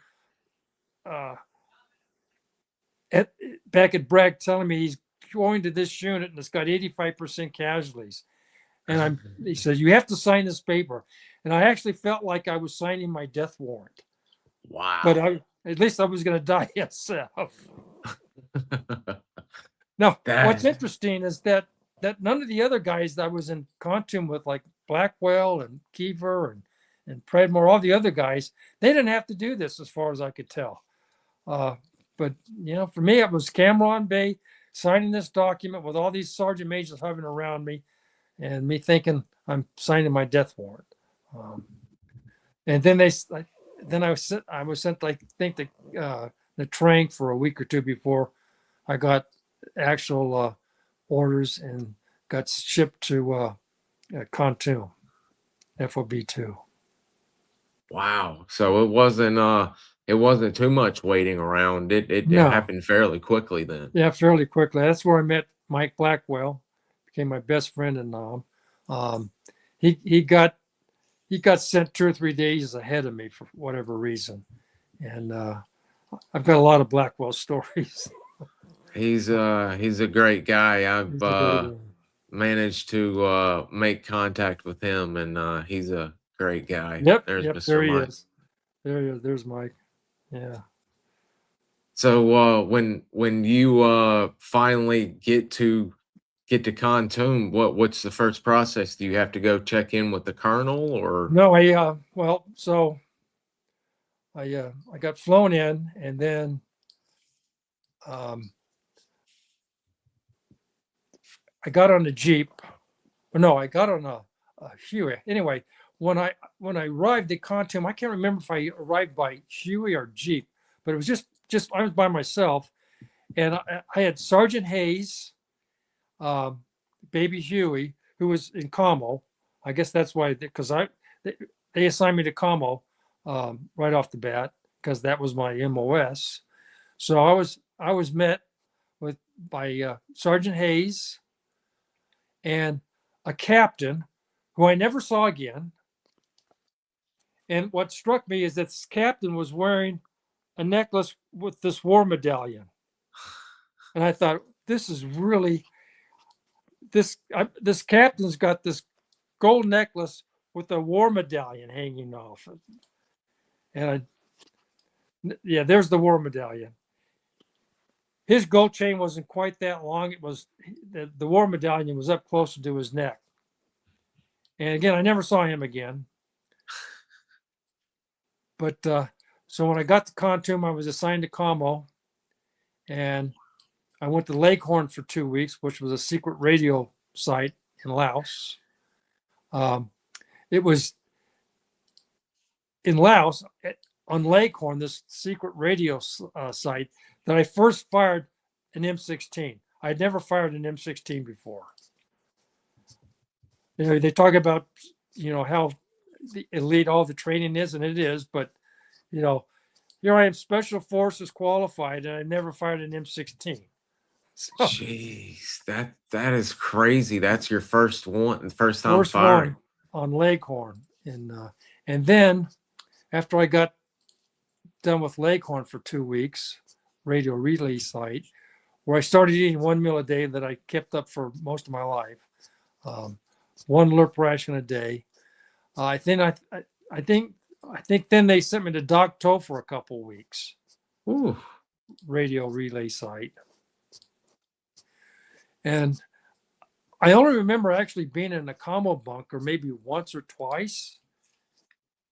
back at Bragg telling me he's going to this unit and it's got 85% casualties. And he says, you have to sign this paper. And I actually felt like I was signing my death warrant. Wow. But at least I was going to die myself. Now, what's interesting is that none of the other guys that I was in contum with, like Blackwell and Kiever and Predmore, all the other guys, they didn't have to do this as far as I could tell. But, for me, it was Cam Ranh Bay signing this document with all these sergeant majors hovering around me and me thinking I'm signing my death warrant. And then I was sent, I think, the train for a week or 2 before I got actual orders and got shipped to Kontum, FOB2. Wow. So it wasn't too much waiting around. It happened fairly quickly then. Yeah, fairly quickly. That's where I met Mike Blackwell, became my best friend in Nam. He got sent 2 or 3 days ahead of me for whatever reason. And I've got a lot of Blackwell stories. He's a great guy. I've managed to make contact with him, and he's a great guy. Yep, There's yep, Mr. there he Mike. is. There he is. There's Mike. Yeah. So when you finally get to Kontum, what's the first process? Do you have to go check in with the colonel, or No, I got flown in, and then I got on a Jeep. No, I got on a Huey. Anyway, when I arrived at Kontum, I can't remember if I arrived by Huey or Jeep, but it was just I was by myself, and I had Sergeant Hayes, Baby Huey, who was in Como. I guess that's why, because they assigned me to Como right off the bat, because that was my MOS. So I was met by Sergeant Hayes and a captain who I never saw again. And what struck me is that this captain was wearing a necklace with this war medallion. And I thought, this is really, this captain's got this gold necklace with a war medallion hanging off. And there's the war medallion. His gold chain wasn't quite that long. It was the war medallion was up closer to his neck. And again, I never saw him again. But so when I got to Kontum, I was assigned to Como, And I went to Leghorn for 2 weeks, which was a secret radio site in Laos. It was in Laos on Leghorn, this secret radio site, that I first fired an M16. I'd never fired an M16 before. You know, they talk about, you know, how elite all the training is, and it is, but, you know, here I am, Special Forces qualified, and I never fired an M16. So, Jeez, that is crazy. That's your first time first firing. one on Leghorn. And then after I got done with Leghorn for 2 weeks, radio relay site, where I started eating 1 meal a day that I kept up for most of my life, one lerp ration a day. I think then they sent me to Dak To for a couple weeks. Ooh. Radio relay site. And I only remember actually being in a combo bunker maybe once or twice.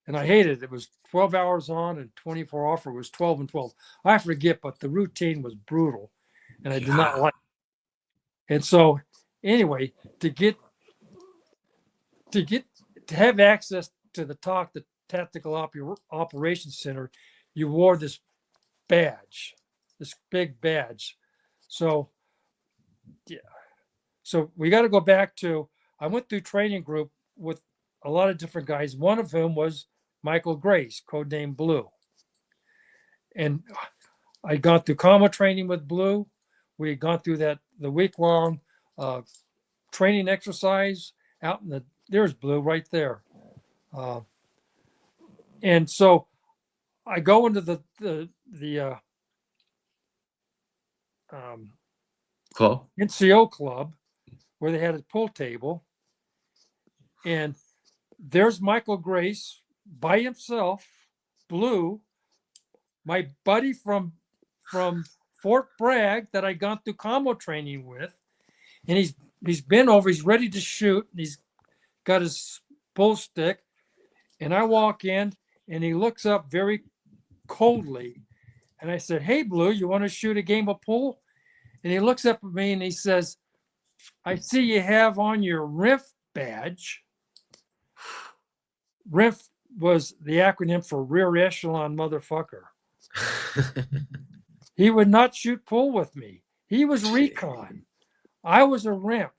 And I hated it. It was 12 hours on and 24 off, or it was 12 and 12. I forget, but the routine was brutal and I did not like it. And so anyway, to have access to the TOC, the Tactical Operations Center, you wore this badge, this big badge. So yeah. So we got to go back to, I went through training group with a lot of different guys, one of whom was Michael Grace, codename Blue. And I gone through combat training with Blue. We had gone through the week-long training exercise out in there's Blue right there. And so I go into the Club? NCO club where they had a pool table, and there's Michael Grace by himself, Blue, my buddy from Fort Bragg that I gone through combo training with, and he's been over, he's ready to shoot, and he's got his pull stick, and I walk in and he looks up very coldly, and I said, "Hey Blue, you want to shoot a game of pool?" And he looks up at me and he says, "I see you have on your RINF badge." RINF was the acronym for Rear Echelon Motherfucker. He would not shoot pool with me. He was recon. I was a RINF.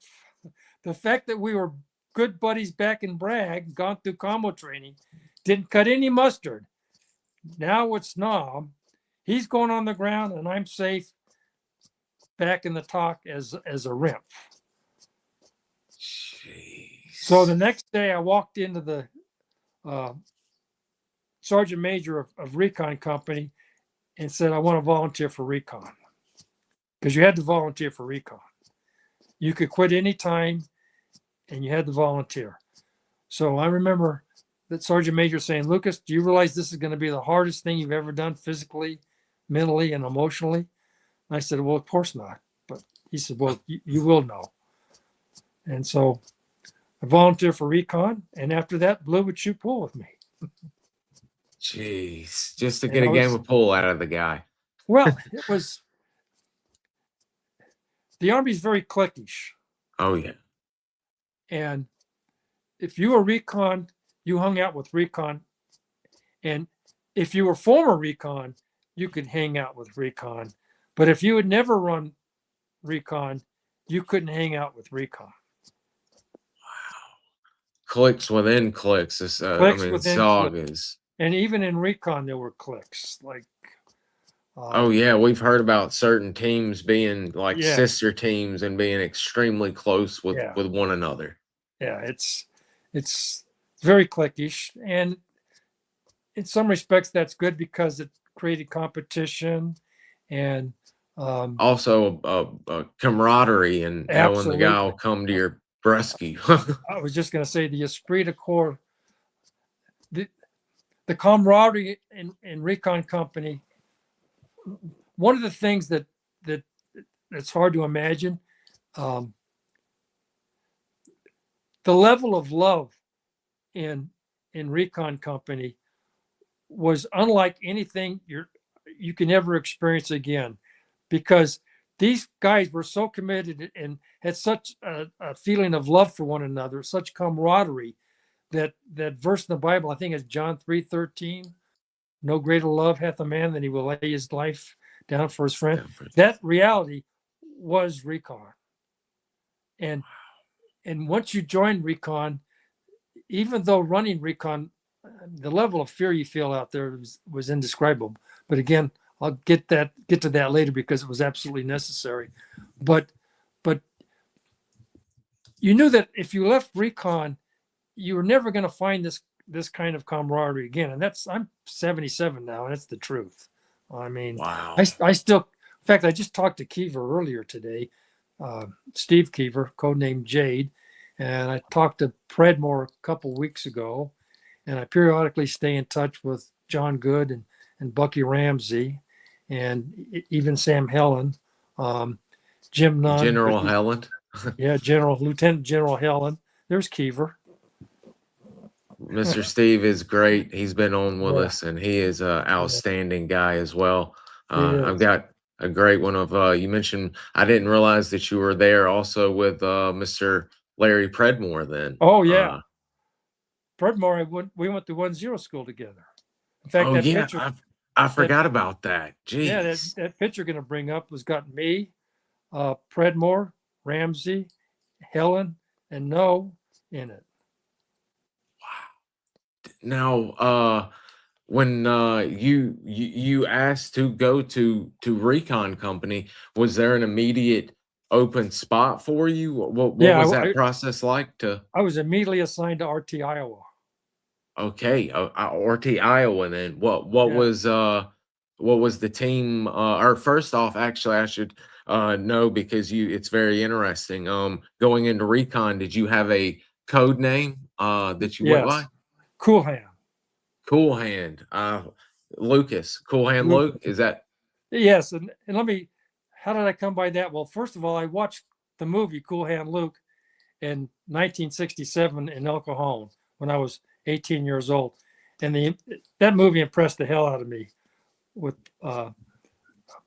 The fact that we were good buddies back in Bragg, gone through combo training, didn't cut any mustard. Now it's Snob. He's going on the ground and I'm safe back in the TOC as a RINF. Jeez. So the next day I walked into the Sergeant Major of Recon Company and said, "I want to volunteer for Recon." Because you had to volunteer for Recon. You could quit any time and you had to volunteer. So I remember that Sergeant Major saying, "Lucas, do you realize this is going to be the hardest thing you've ever done physically, mentally, and emotionally?" And I said, "Well, of course not." But he said, "Well, you will know." And so I volunteered for Recon. And after that, Blue would shoot pool with me. Jeez. Just to get a game of pool out of the guy. Well, it was, the Army's very cliquish. Oh, yeah. And if you were Recon, you hung out with Recon. And if you were former Recon, you could hang out with Recon. But if you had never run Recon, you couldn't hang out with Recon. Wow. Cliques within cliques. This, SOG is. And even in Recon, there were cliques. Like, oh yeah, we've heard about certain teams being like sister teams and being extremely close with one another. Yeah, it's very cliquish, and in some respects that's good because it created competition and also a camaraderie and when the guy will come to your rescue. I was just going to say the esprit de corps, the camaraderie in Recon Company. One of the things that's hard to imagine, the level of love in Recon Company was unlike anything you can ever experience again. because these guys were so committed and had such a feeling of love for one another, such camaraderie, that verse in the Bible, I think it's John 3:13, no greater love hath a man than he will lay his life down for his friend. That reality was Recon. And once you join Recon, even though running Recon, the level of fear you feel out there was indescribable. But again, I'll get to that later because it was absolutely necessary. But you knew that if you left Recon, you were never going to find this kind of camaraderie again. And I'm 77 now, and it's the truth. I mean, Wow. I still, in fact, I just talked to Keever earlier today, Steve Keever, codenamed Jade, and I talked to Predmore a couple weeks ago, and I periodically stay in touch with John Good and Bucky Ramsey, and even Sam Helen, Jim Nunn. General Helen. Yeah, Lieutenant General Helen. There's Keever. Mr. Steve is great. He's been on with us, and he is an outstanding guy as well. I've got a great one of you mentioned. I didn't realize that you were there also with Mr. Larry Predmore then. Oh yeah, Predmore. We went to 1-0 school together. In fact, picture, I forgot about that. Jeez. Yeah, that picture you're going to bring up was got me, Predmore, Ramsey, Helen, and No in it. Now, when you asked to go to Recon Company, was there an immediate open spot for you? What was that process like? I was immediately assigned to RT Iowa. Okay, RT Iowa. Then what was the team? Or first off, actually, I should know because it's very interesting. Going into Recon, did you have a code name that you went by? Cool Hand. Cool Hand. Lucas. Cool Hand Luke. Is that? Yes. And how did I come by that? Well, first of all, I watched the movie Cool Hand Luke in 1967 in El Cajon when I was 18 years old. And that movie impressed the hell out of me with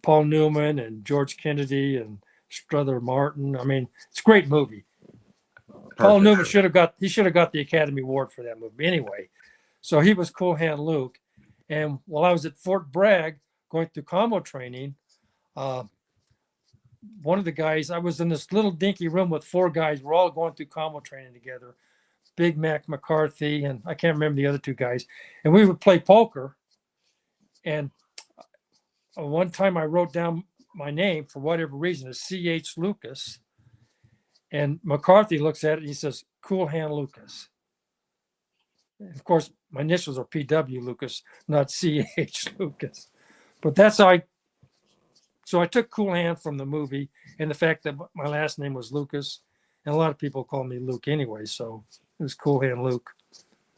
Paul Newman and George Kennedy and Strother Martin. I mean, it's a great movie. Paul Newman should have got the Academy Award for that movie anyway. So he was Cool Hand Luke. And while I was at Fort Bragg going through combo training, one of the guys, I was in this little dinky room with 4 guys. We're all going through combo training together. Big Mac McCarthy, and I can't remember the other 2 guys. And we would play poker. And one time I wrote down my name for whatever reason as C.H. Lucas. And McCarthy looks at it and he says, Cool Hand Lucas. And of course, my initials are P.W. Lucas, not C.H. Lucas. But that's how so I took Cool Hand from the movie and the fact that my last name was Lucas. And a lot of people call me Luke anyway. So it was Cool Hand Luke.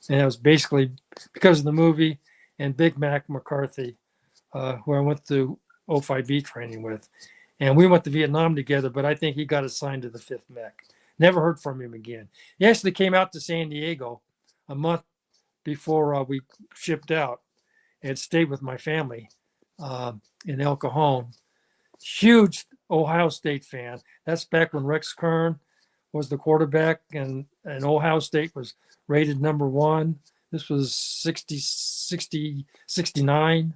And it was basically because of the movie and Big Mac McCarthy, who I went through O5B training with. And we went to Vietnam together, but I think he got assigned to the 5th Mech. Never heard from him again. He actually came out to San Diego a month before we shipped out and stayed with my family in El Cajon. Huge Ohio State fan. That's back when Rex Kern was the quarterback and Ohio State was rated number 1. This was 69.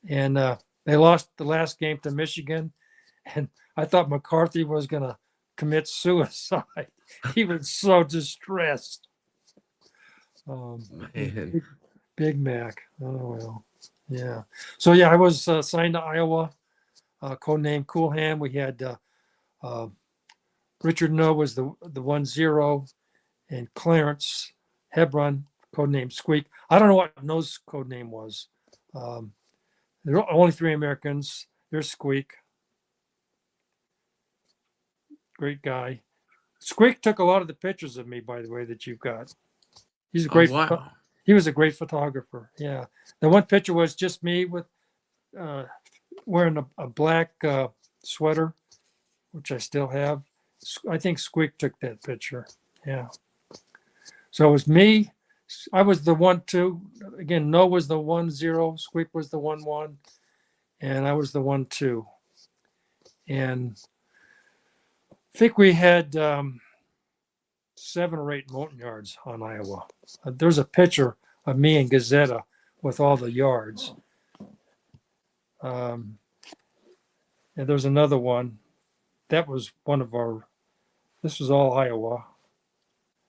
And they lost the last game to Michigan. And I thought McCarthy was going to commit suicide. He was so distressed. Big Mac. Oh, well. Yeah. So, yeah, I was assigned to Iowa, codenamed Cool Hand. We had Richard No was the 1-0, and Clarence Hebron, codenamed Squeak. I don't know what No's codename was. There are only 3 Americans. There's Squeak. Great guy. Squeak took a lot of the pictures of me, by the way, that you've got. He's a great. Wow. He was a great photographer. Yeah. The one picture was just me with wearing a black sweater, which I still have. I think Squeak took that picture. Yeah. So it was me. I was the 1-2. Again, No was the 1-0. Squeak was the 1-1. And I was the 1-2. and I think we had 7 or 8 molten yards on Iowa. There's a picture of me and Gazetta with all the yards. And there's another one. That was one of our, this was all Iowa.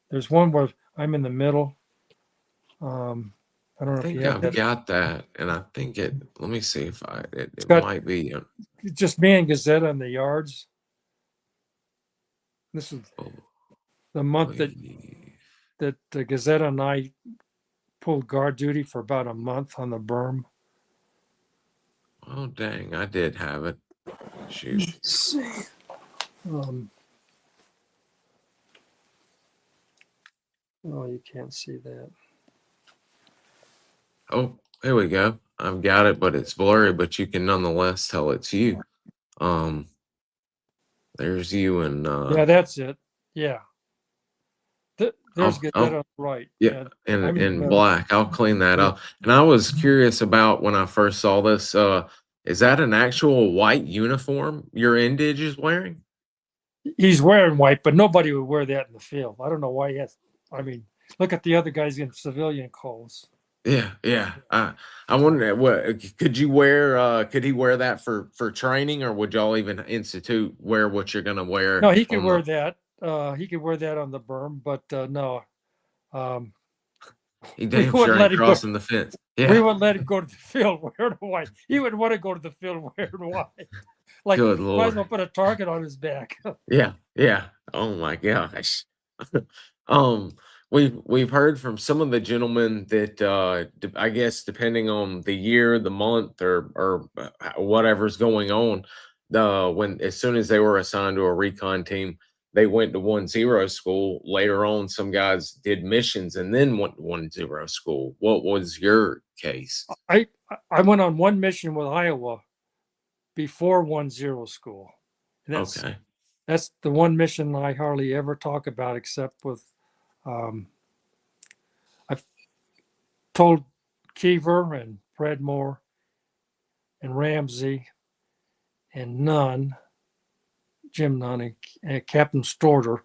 There's one where I'm in the middle. I don't know I if you think have I've that. got that, and I think it. Let me see if it got- might be. Just me and Gazetta on the yards. This is Oh, the month that the Gazetta and I pulled guard duty for about a month on the berm. oh dang, I did have it. Shoot. Let's see. Oh, you can't see that. Oh, here we go. I've got it, but it's blurry, but you can nonetheless tell it's you. There's you and Yeah, that's it. Yeah. There's I'll- Gazetta I'll- on the right. yeah, I'm in the in middle. black. I'll clean that Yeah. up. And I was curious about when I first saw this, is that an actual white uniform your Indige is wearing? He's wearing white, but nobody would wear that in the field. I don't know why he has. I mean, look at the other guys in civilian clothes. Yeah, yeah. I wonder what could you wear could he wear that for training, or would y'all even institute wear what you're gonna wear? No, he could on wear the- that. He could wear that on the berm, but no. He we damn wouldn't sure let ain't it go. crossing the fence. We Yeah. wouldn't let him go to the field wearing white. He wouldn't want to go to the field wearing white. Like, Good might as well Lord. put a target on his back. Yeah, yeah. Oh my gosh. um, we've heard from some of the gentlemen that I guess depending on the year, the month, or whatever's going on, when as soon as they were assigned to a recon team, they went to 1-0 school. Later on, some guys did missions and then went to 1-0 school. What was your case? I went on one mission with Iowa before 1-0 school. And Okay. that's the one mission I hardly ever talk about, except with I've told Keever and Predmore and Ramsey and Jim Nunn and Captain Storter.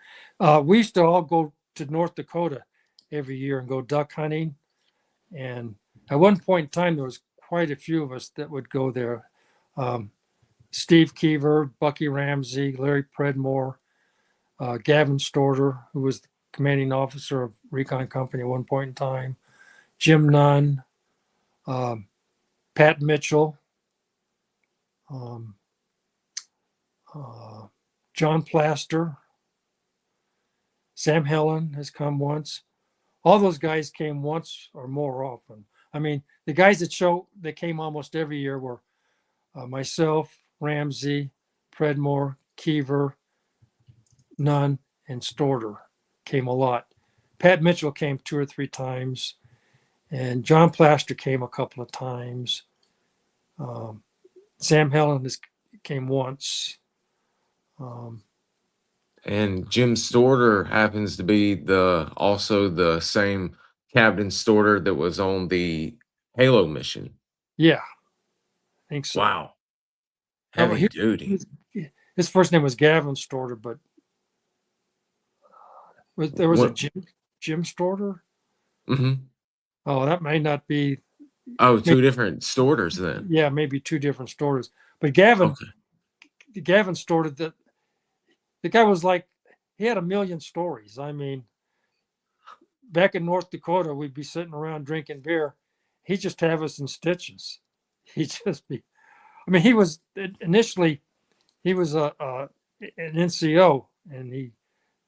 We used to all go to North Dakota every year and go duck hunting. And at one point in time, there was quite a few of us that would go there. Steve Keever, Bucky Ramsey, Larry Predmore, Gavin Storter, who was the commanding officer of Recon Company at one point in time, Jim Nunn, Pat Mitchell, John Plaster, Sam Helen has come once. All those guys came once or more often. I mean, the guys that came almost every year were myself, Ramsey, Predmore, Keever, Nunn, and Storter came a lot. Pat Mitchell came 2 or 3 times, and John Plaster came a couple of times. Sam Helen came once. And Jim Storter happens to be also the same Captain Storter that was on the Halo mission. Yeah, I think so. Wow. Oh, Heavy duty. His first name was Gavin Storter, but there was a What? Jim Storter. Hmm. Oh, that may not be. Oh, two different Storters then. Yeah, maybe 2 different Storters. But Gavin Storter, the guy was like, he had a million stories. I mean, back in North Dakota, we'd be sitting around drinking beer. He'd just have us in stitches. He'd just be. I mean, he was initially, he was an NCO, and he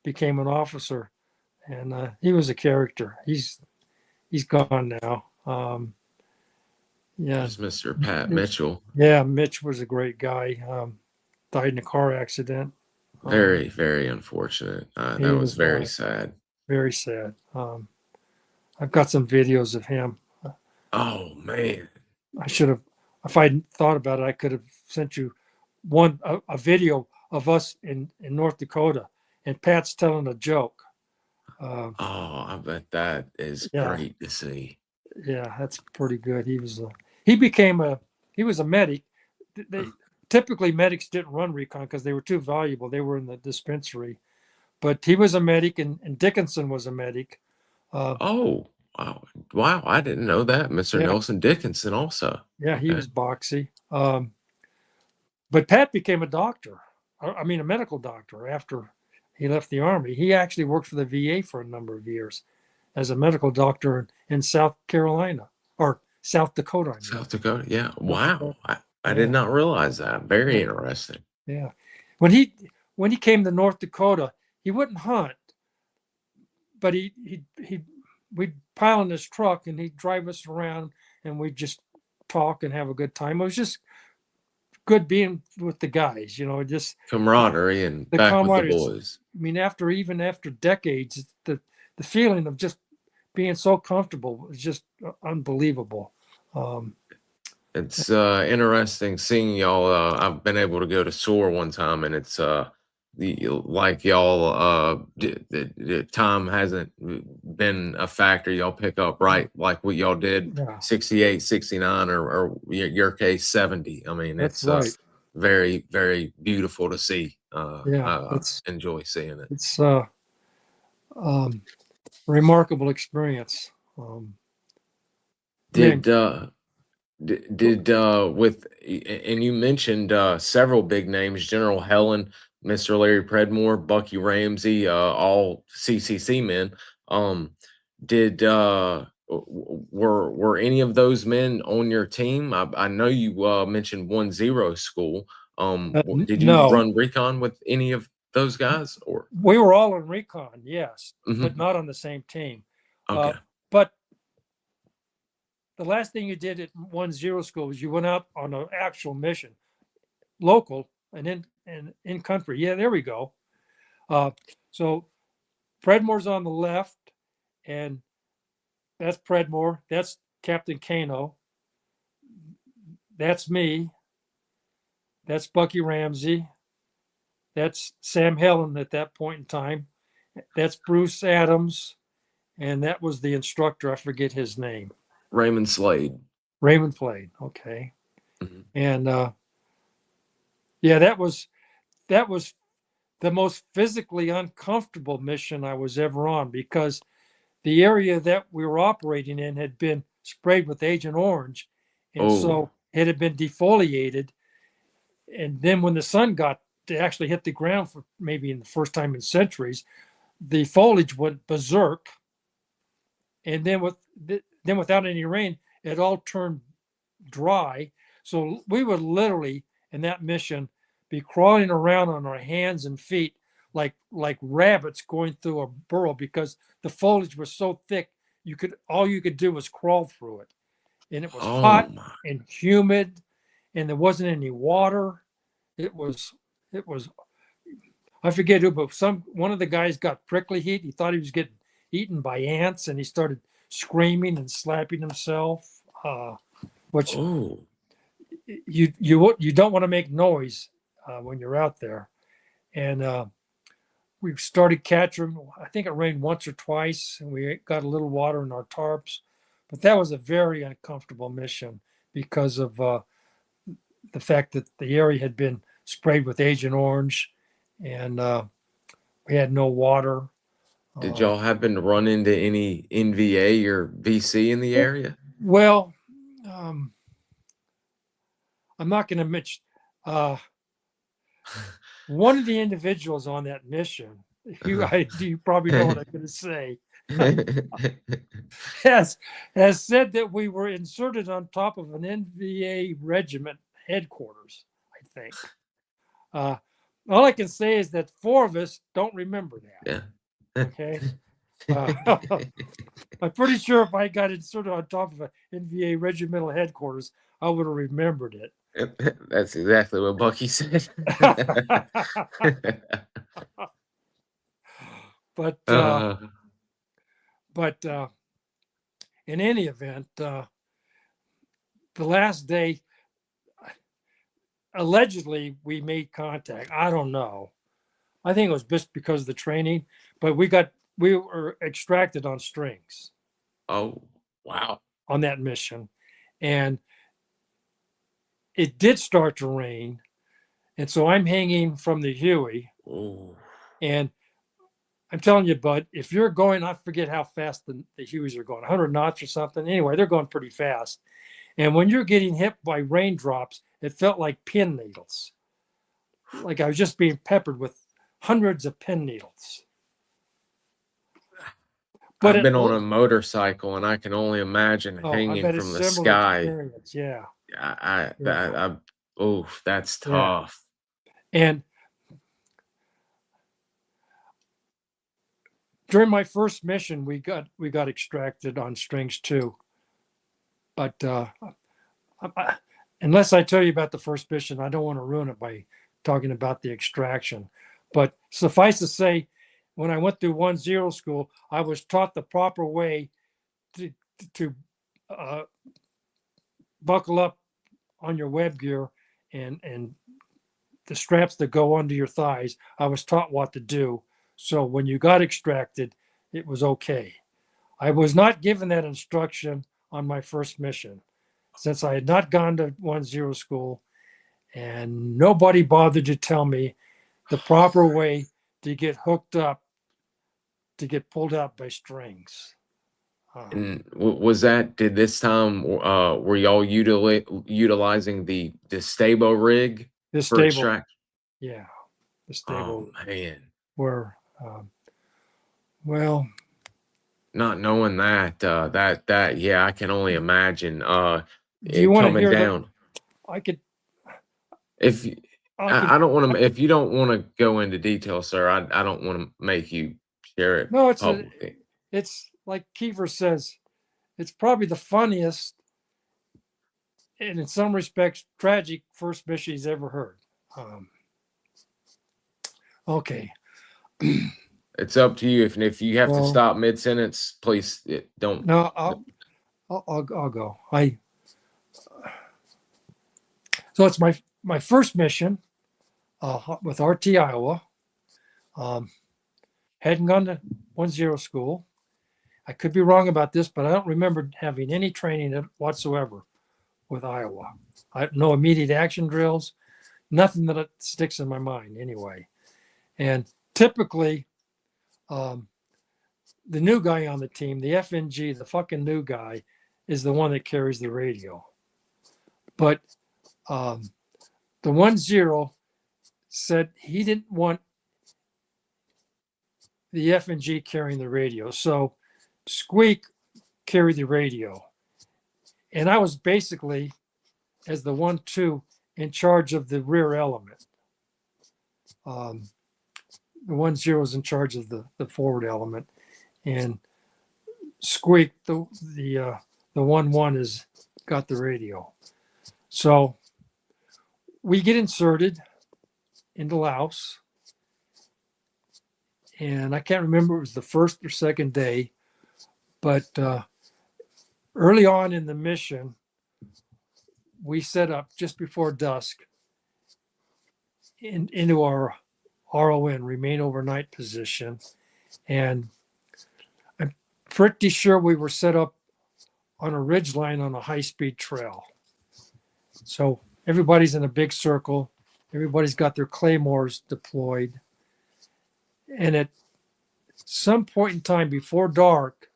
became an officer, and he was a character. He's gone now. Yeah, There's Mr. Pat Mitchell. yeah. Mitch was a great guy. Died in a car accident. Very, very unfortunate. That he was was, very sad. Very sad. I've got some videos of him. Oh man. I should have, if I'd thought about it, I could have sent you a video of us in North Dakota, and Pat's telling a joke. Oh, I bet that is Yeah. great to see. Yeah, that's pretty good. He was a medic. typically medics didn't run recon because they were too valuable. They were in the dispensary, but he was a medic, and Dickinson was a medic. Oh, wow. Wow. I didn't know that. Mr. Yeah. Nelson Dickinson also. Yeah, he Okay. was boxy. But Pat became a doctor. I mean, a medical doctor after he left the Army. He actually worked for the VA for a number of years as a medical doctor in South Carolina or South Dakota. I mean. South Dakota. Yeah. South Wow. Dakota. I did Yeah. not realize that. Very interesting. Yeah. When he came to North Dakota, he wouldn't hunt, but we'd pile in his truck and he'd drive us around and we'd just talk and have a good time. It was just good being with the guys, just Camaraderie and the back with the camaraderie. boys. I mean, even after decades, the feeling of just being so comfortable was just unbelievable. It's interesting seeing y'all. I've been able to go to SOAR one time, and it's like y'all. The time hasn't been a factor. Y'all pick up right like what y'all did, Yeah. 68, 69, or your case 70. I mean, That's it's right. very, very beautiful to see. Yeah, I enjoy seeing it. It's remarkable experience. Did with and you mentioned several big names: General Helen, Mr. Larry Predmore, Bucky Ramsey, all CCC men. Did were any of those men on your team? I know you mentioned 1-0 school. Did you no, run recon with any of those guys, or we were all in recon, yes, Mhm. but not on the same team. Okay. But the last thing you did at 1-0 school was you went out on an actual mission, local and in country. Yeah, there we go. So Predmore's on the left, and that's Predmore. That's Captain Kano. That's me. That's Bucky Ramsey. That's Sam Helen at that point in time. That's Bruce Adams. And that was the instructor. I forget his name. Raymond Slade. Raymond Slade. Okay. Mhm. And yeah, that was the most physically uncomfortable mission I was ever on, because the area that we were operating in had been sprayed with Agent Orange. And so it had been defoliated. And then when the sun got to actually hit the ground for maybe in the first time in centuries, the foliage went berserk. And then without any rain, it all turned dry. So we would literally, in that mission, be crawling around on our hands and feet like rabbits going through a burrow, because the foliage was so thick all you could do was crawl through it. And it was hot and humid, and there wasn't any water. It was I forget who, but one of the guys got prickly heat. He thought he was getting eaten by ants, and he started screaming and slapping himself. Which you don't want to make noise when you're out there. And we started catching. I think it rained once or twice, and we got a little water in our tarps. But that was a very uncomfortable mission because of the fact that the area had been sprayed with Agent Orange, and we had no water. Did y'all happen to run into any NVA or VC in the area? Well, I'm not going to mention one of the individuals on that mission. You probably know what I'm going to say. has said that we were inserted on top of an NVA regiment headquarters, I think. All I can say is that 4 of us don't remember that. Yeah. Okay. I'm pretty sure if I got inserted on top of an NVA regimental headquarters, I would have remembered it. That's exactly what Bucky said. But in any event, the last day, allegedly we made contact. I don't know. I think it was just because of the training, but we were extracted on strings. Oh, wow. On that mission. And it did start to rain, And so I'm hanging from the Huey, Ooh. and I'm telling you, bud, if you're going, I forget how fast the Hueys are going, 100 knots or something. Anyway, they're going pretty fast. And when you're getting hit by raindrops, it felt like pin needles. Like I was just being peppered with hundreds of pin needles. But I've been on a motorcycle, and I can only imagine I hanging bet from it's the similar sky. experience. Yeah. That's Yeah. tough. And during my first mission, we got extracted on strings too. But unless I tell you about the first mission, I don't want to ruin it by talking about the extraction. But suffice to say, when I went through 1-0 school, I was taught the proper way to buckle up on your web gear and the straps that go under your thighs. I was taught what to do. So when you got extracted, it was okay. I was not given that instruction on my first mission, since I had not gone to 1-0 school, and nobody bothered to tell me the proper way to get hooked up to get pulled out by strings. And was that, did this time, were y'all utilizing the stable rig The for stable, extraction? yeah, the stable Oh man, were well. not knowing that, yeah, I can only imagine. Do you It want to coming hear down. I could. If I could I don't want to, if you don't want to go into detail, sir, I don't want to make you share it no, publicly. it's like Kiefer says, it's probably the funniest and in some respects tragic first mission he's ever heard. Okay. It's up to you. If you have to Well, stop mid sentence, please don't. No, I'll go. So it's my first mission with RT Iowa. Hadn't gone to 1-0 school. I could be wrong about this, but I don't remember having any training whatsoever with Iowa. No immediate action drills, nothing that sticks in my mind anyway. And typically, the new guy on the team, the FNG, the fucking new guy, is the one that carries the radio. But the 1-0 said he didn't want the FNG carrying the radio. So Squeak carried the radio. And I was basically, as the 1-2, in charge of the rear element. The 1-0 is in charge of the forward element. And Squeak, the 1-1 is got the radio. So we get inserted into Laos. And I can't remember if it was the first or second day, but early on in the mission, we set up just before dusk into our RON, remain overnight position. And I'm pretty sure we were set up on a ridge line on a high-speed trail. So everybody's in a big circle. Everybody's got their claymores deployed. And at some point in time before dark,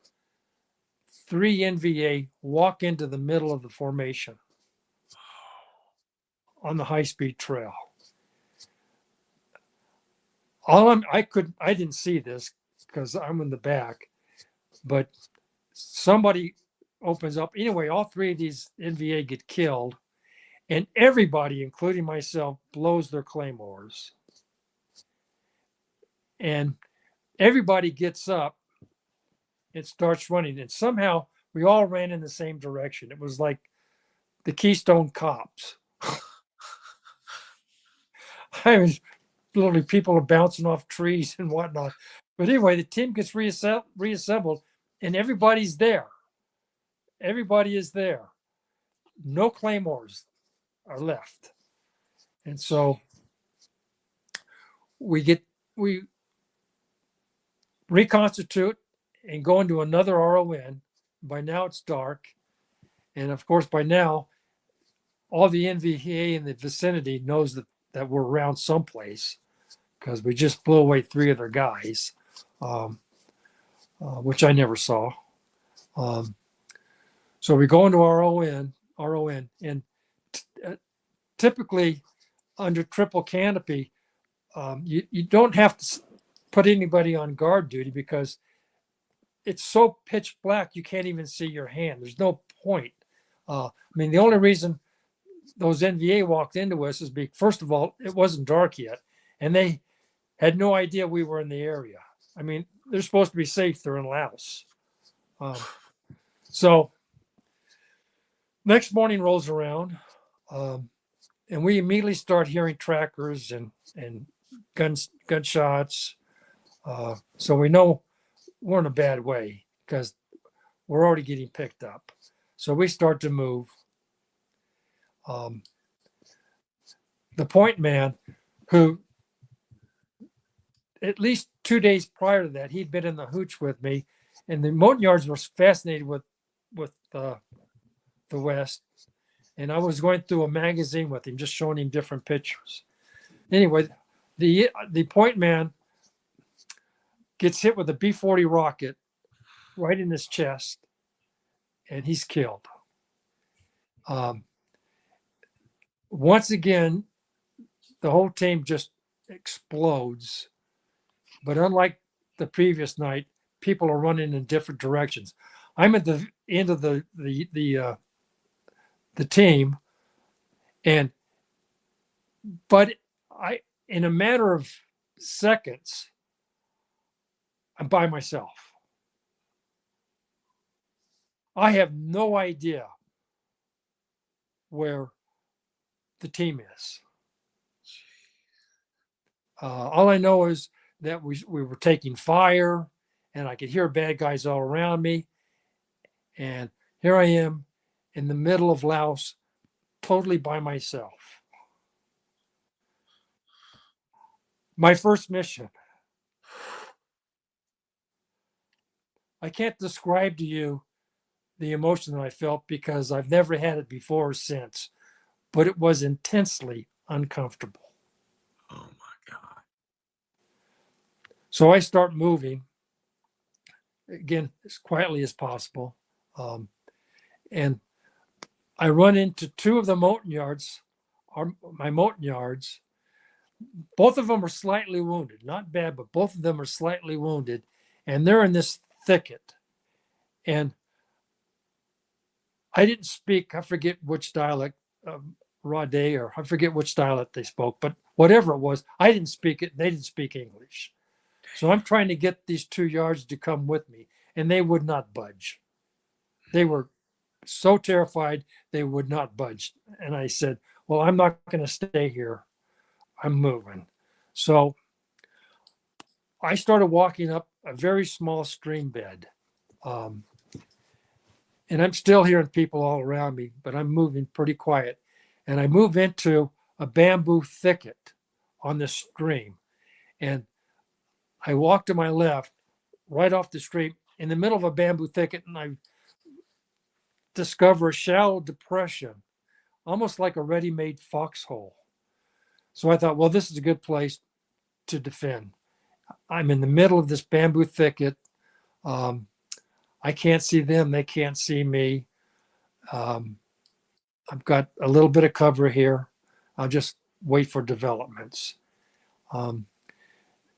3 NVA walk into the middle of the formation on the high-speed trail. I didn't see this because I'm in the back, but somebody opens up. Anyway, all 3 of these NVA get killed, and everybody, including myself, blows their claymores. And everybody gets up and starts running. And somehow we all ran in the same direction. It was like the Keystone Cops. I was literally, people are bouncing off trees and whatnot. But anyway, the team gets reassembled and everybody's there. Everybody is there. No claymores are left. And so we reconstitute and go into another RON. By now it's dark. And of course, by now, all the NVA in the vicinity knows that that were around someplace, because we just blew away 3 of their guys, which I never saw. So we go into RON, and typically under triple canopy, you don't have to put anybody on guard duty because it's so pitch black you can't even see your hand. There's no point. I mean, the only reason those NVA walked into us is because, first of all, it wasn't dark yet, and they had no idea we were in the area. I mean, they're supposed to be safe. They're in Laos. So next morning rolls around, and we immediately start hearing trackers and gunshots. So we know we're in a bad way because we're already getting picked up. So we start to move. The point man, who at least 2 days prior to that, he'd been in the hooch with me, and the Montagnards were fascinated with the West. And I was going through a magazine with him, just showing him different pictures. Anyway, the point man gets hit with a B-40 rocket right in his chest, and he's killed. Once again, the whole team just explodes. But unlike the previous night, people are running in different directions. I'm at the end of the team, but in a matter of seconds, I'm by myself. I have no idea where the team is. All I know is that we were taking fire, and I could hear bad guys all around me. And here I am in the middle of Laos, totally by myself. My first mission. I can't describe to you the emotion that I felt because I've never had it before or since, but it was intensely uncomfortable. Oh my God. So I start moving, again, as quietly as possible. And I run into 2 of the Montagnards, my Montagnards. Both of them are slightly wounded, not bad, but both of them are slightly wounded. And they're in this thicket. And I didn't speak, I forget which dialect, Rade, or I forget which dialect they spoke, but whatever it was, I didn't speak it. They didn't speak English. So I'm trying to get these 2 yards to come with me, and they would not budge. They were so terrified, they would not budge. And I said, well, I'm not going to stay here. I'm moving. So I started walking up a very small stream bed. And I'm still hearing people all around me, but I'm moving pretty quiet. And I move into a bamboo thicket on the stream. And I walk to my left, right off the stream, in the middle of a bamboo thicket, and I discover a shallow depression, almost like a ready-made foxhole. So I thought, well, this is a good place to defend. I'm in the middle of this bamboo thicket. I can't see them. They can't see me. I've got a little bit of cover here. I'll just wait for developments.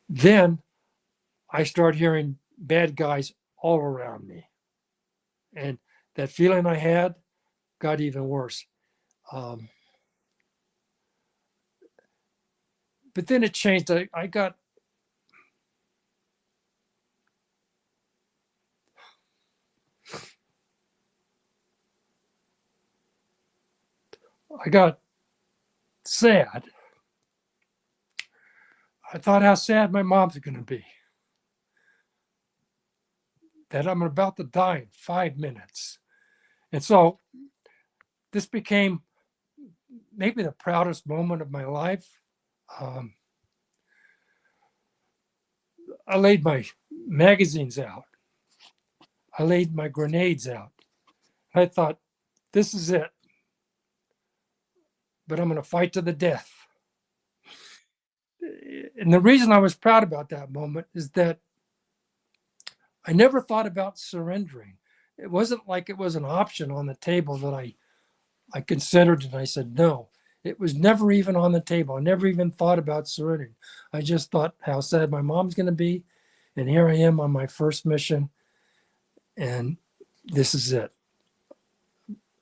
Then I start hearing bad guys all around me. And that feeling I had got even worse. But then it changed. I got sad. I thought how sad my mom's going to be. That I'm about to die in 5 minutes. And so this became maybe the proudest moment of my life. I laid my magazines out. I laid my grenades out. I thought, this is it. But I'm going to fight to the death. And the reason I was proud about that moment is that I never thought about surrendering. It wasn't like it was an option on the table that I considered, and I said no. It was never even on the table. I never even thought about surrendering. I just thought how sad my mom's going to be. And here I am on my first mission. And this is it.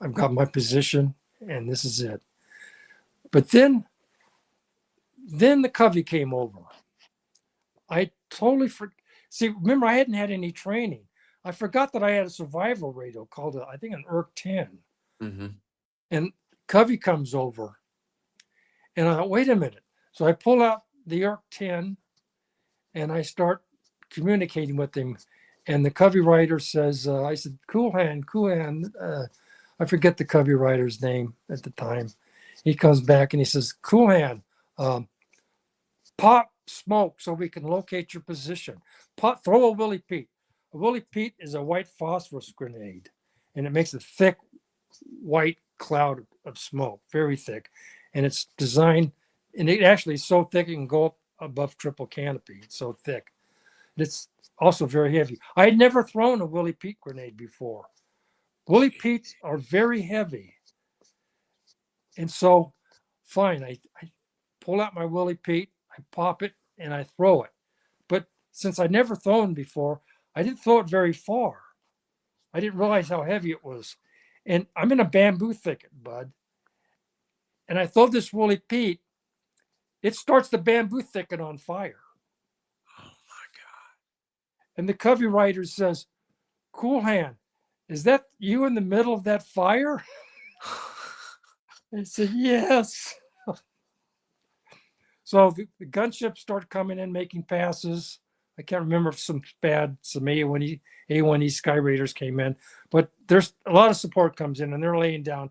I've got my position and this is it. But then the Covey came over. I totally see, remember I hadn't had any training. I forgot that I had a survival radio called, I think, an ERC 10. Mm-hmm. And Covey comes over. And I thought, wait a minute. So I pull out the ERC 10 and I start communicating with him. And the Covey writer says, I said, cool hand. I forget the Covey writer's name at the time. He comes back and he says, cool hand, pop smoke so we can locate your position. Throw a Willie Pete. A Willie Pete is a white phosphorus grenade, and it makes a thick white cloud of smoke, very thick. And it's designed, and it actually is so thick it can go up above triple canopy. It's so thick. It's also very heavy. I had never thrown a Willie Pete grenade before. Willie Petes are very heavy. And so, fine, I pull out my Willie Pete, I pop it, and I throw it. But since I'd never thrown before, I didn't throw it very far. I didn't realize how heavy it was. And I'm in a bamboo thicket, bud. And I throw this Willie Pete, it starts the bamboo thicket on fire. Oh my God. And the Covey writer says, cool hand, is that you in the middle of that fire? I said, yes. So the gunships start coming in, making passes. I can't remember if some A1E Sky Raiders came in, but there's a lot of support comes in and they're laying down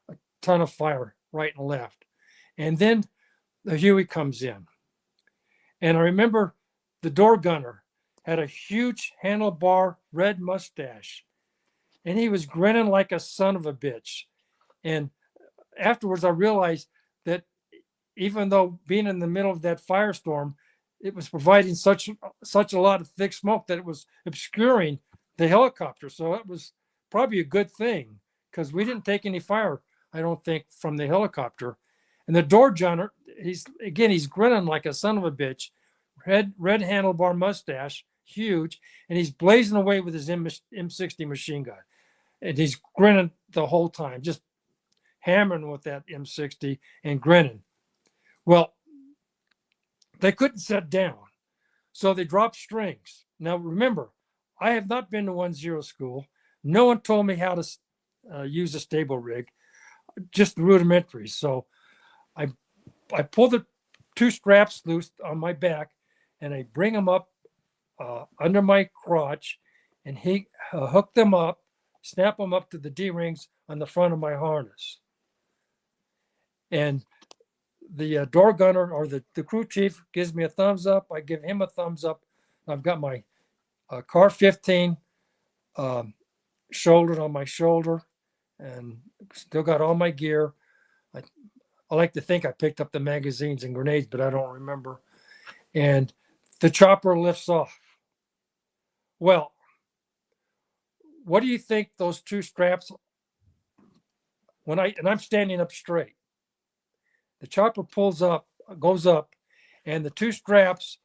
a ton of fire right and left. And then the Huey comes in. And I remember the door gunner had a huge handlebar red mustache. And he was grinning like a son of a bitch. And afterwards, I realized that even though being in the middle of that firestorm, it was providing such a lot of thick smoke that it was obscuring the helicopter. So it was probably a good thing because we didn't take any fire, I don't think, from the helicopter. And the door gunner, he's grinning like a son of a bitch, red handlebar mustache, huge, and he's blazing away with his M60 machine gun. And he's grinning the whole time, just hammering with that M60 and grinning. Well, they couldn't set down, so they dropped strings. Now, remember, I have not been to 1-0 school. No one told me how to use a stable rig, just rudimentary. So I pull the two straps loose on my back, and I bring them up under my crotch, and he hook them up, snap them up to the D-rings on the front of my harness. And the door gunner or the crew chief gives me a thumbs up. I give him a thumbs up. I've got my car 15 shouldered on my shoulder and still got all my gear. I like to think I picked up the magazines and grenades, but I don't remember. And the chopper lifts off. Well, what do you think those two straps, I'm standing up straight. The chopper goes up, and the two straps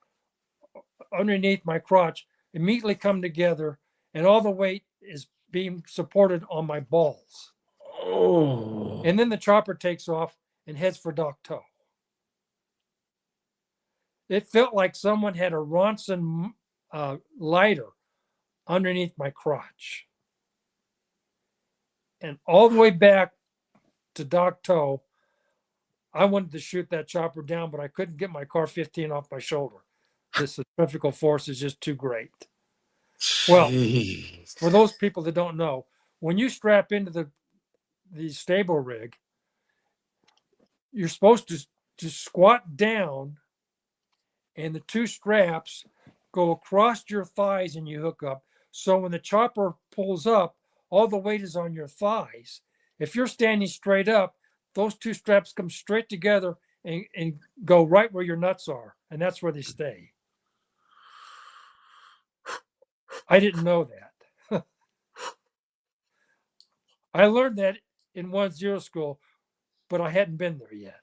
underneath my crotch immediately come together, and all the weight is being supported on my balls. Oh. And then the chopper takes off and heads for Dock Toe. It felt like someone had a Ronson lighter underneath my crotch. And all the way back to Dock Toe, I wanted to shoot that chopper down, but I couldn't get my car 15 off my shoulder. The centrifugal force is just too great. Well, for those people that don't know, when you strap into the stable rig, you're supposed to squat down, and the two straps go across your thighs and you hook up. So when the chopper pulls up, all the weight is on your thighs. If you're standing straight up, those two straps come straight together and go right where your nuts are. and that's where they stay. I didn't know that. I learned that in 1-0 school, but I hadn't been there yet.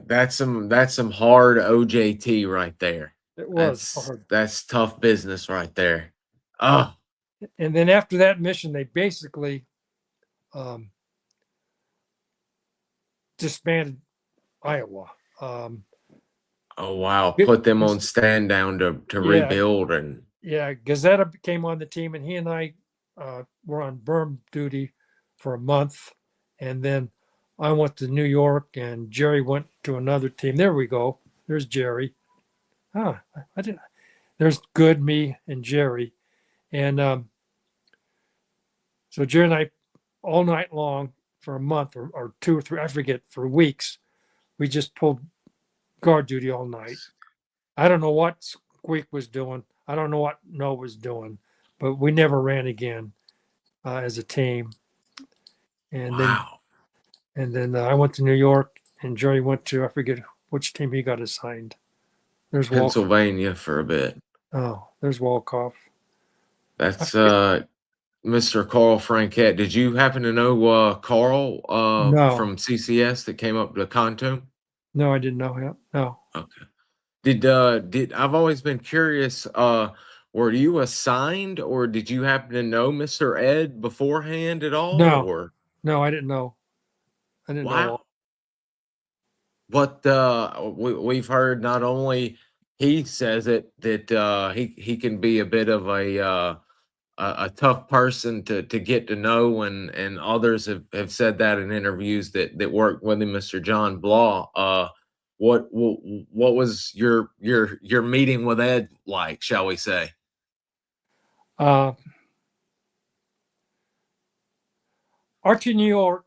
That's some hard OJT right there. It was hard. That's tough business right there. Oh, And then after that mission, they basically disbanded Iowa. oh wow! Put them on stand down to rebuild and yeah. Gazetta came on the team, and he and I were on berm duty for a month, and then I went to New York, and Jerry went to another team. There we go. There's Jerry. I didn't. There's Good, me, and Jerry, and so Jerry and I, all night long for a month or 2 or 3, I forget, for weeks, we just pulled guard duty all night. I don't know what Squeak was doing. I don't know what No was doing, but we never ran again as a team. And wow. then I went to New York, and Jerry went to, I forget which team he got assigned. There's Pennsylvania for a bit. Oh, there's Wolkoff. That's Mr. Carl Franquette. Did you happen to know Carl No. from CCS that came up to Contum? No, I didn't know him. No. Okay. Did I've always been curious, were you assigned or did you happen to know Mr. Ed beforehand at all? No. Or No, I didn't know. I didn't know. What we've heard, not only he says it, that he can be a bit of a tough person to get to know, and others have said that in interviews that worked with him, Mr. John Blah. What was your meeting with Ed like, shall we say? RT New York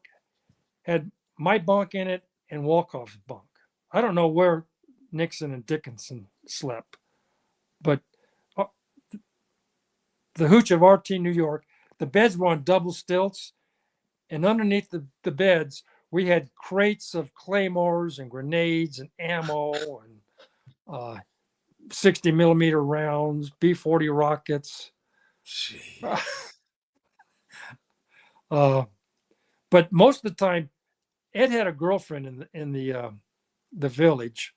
had my bunk in it and Wolkoff's bunk. I don't know where Nixon and Dickinson slept, but the hooch of RT New York, the beds were on double stilts, and underneath the beds, we had crates of claymores and grenades and ammo and 60 millimeter rounds, B-40 rockets. But most of the time, Ed had a girlfriend in the village,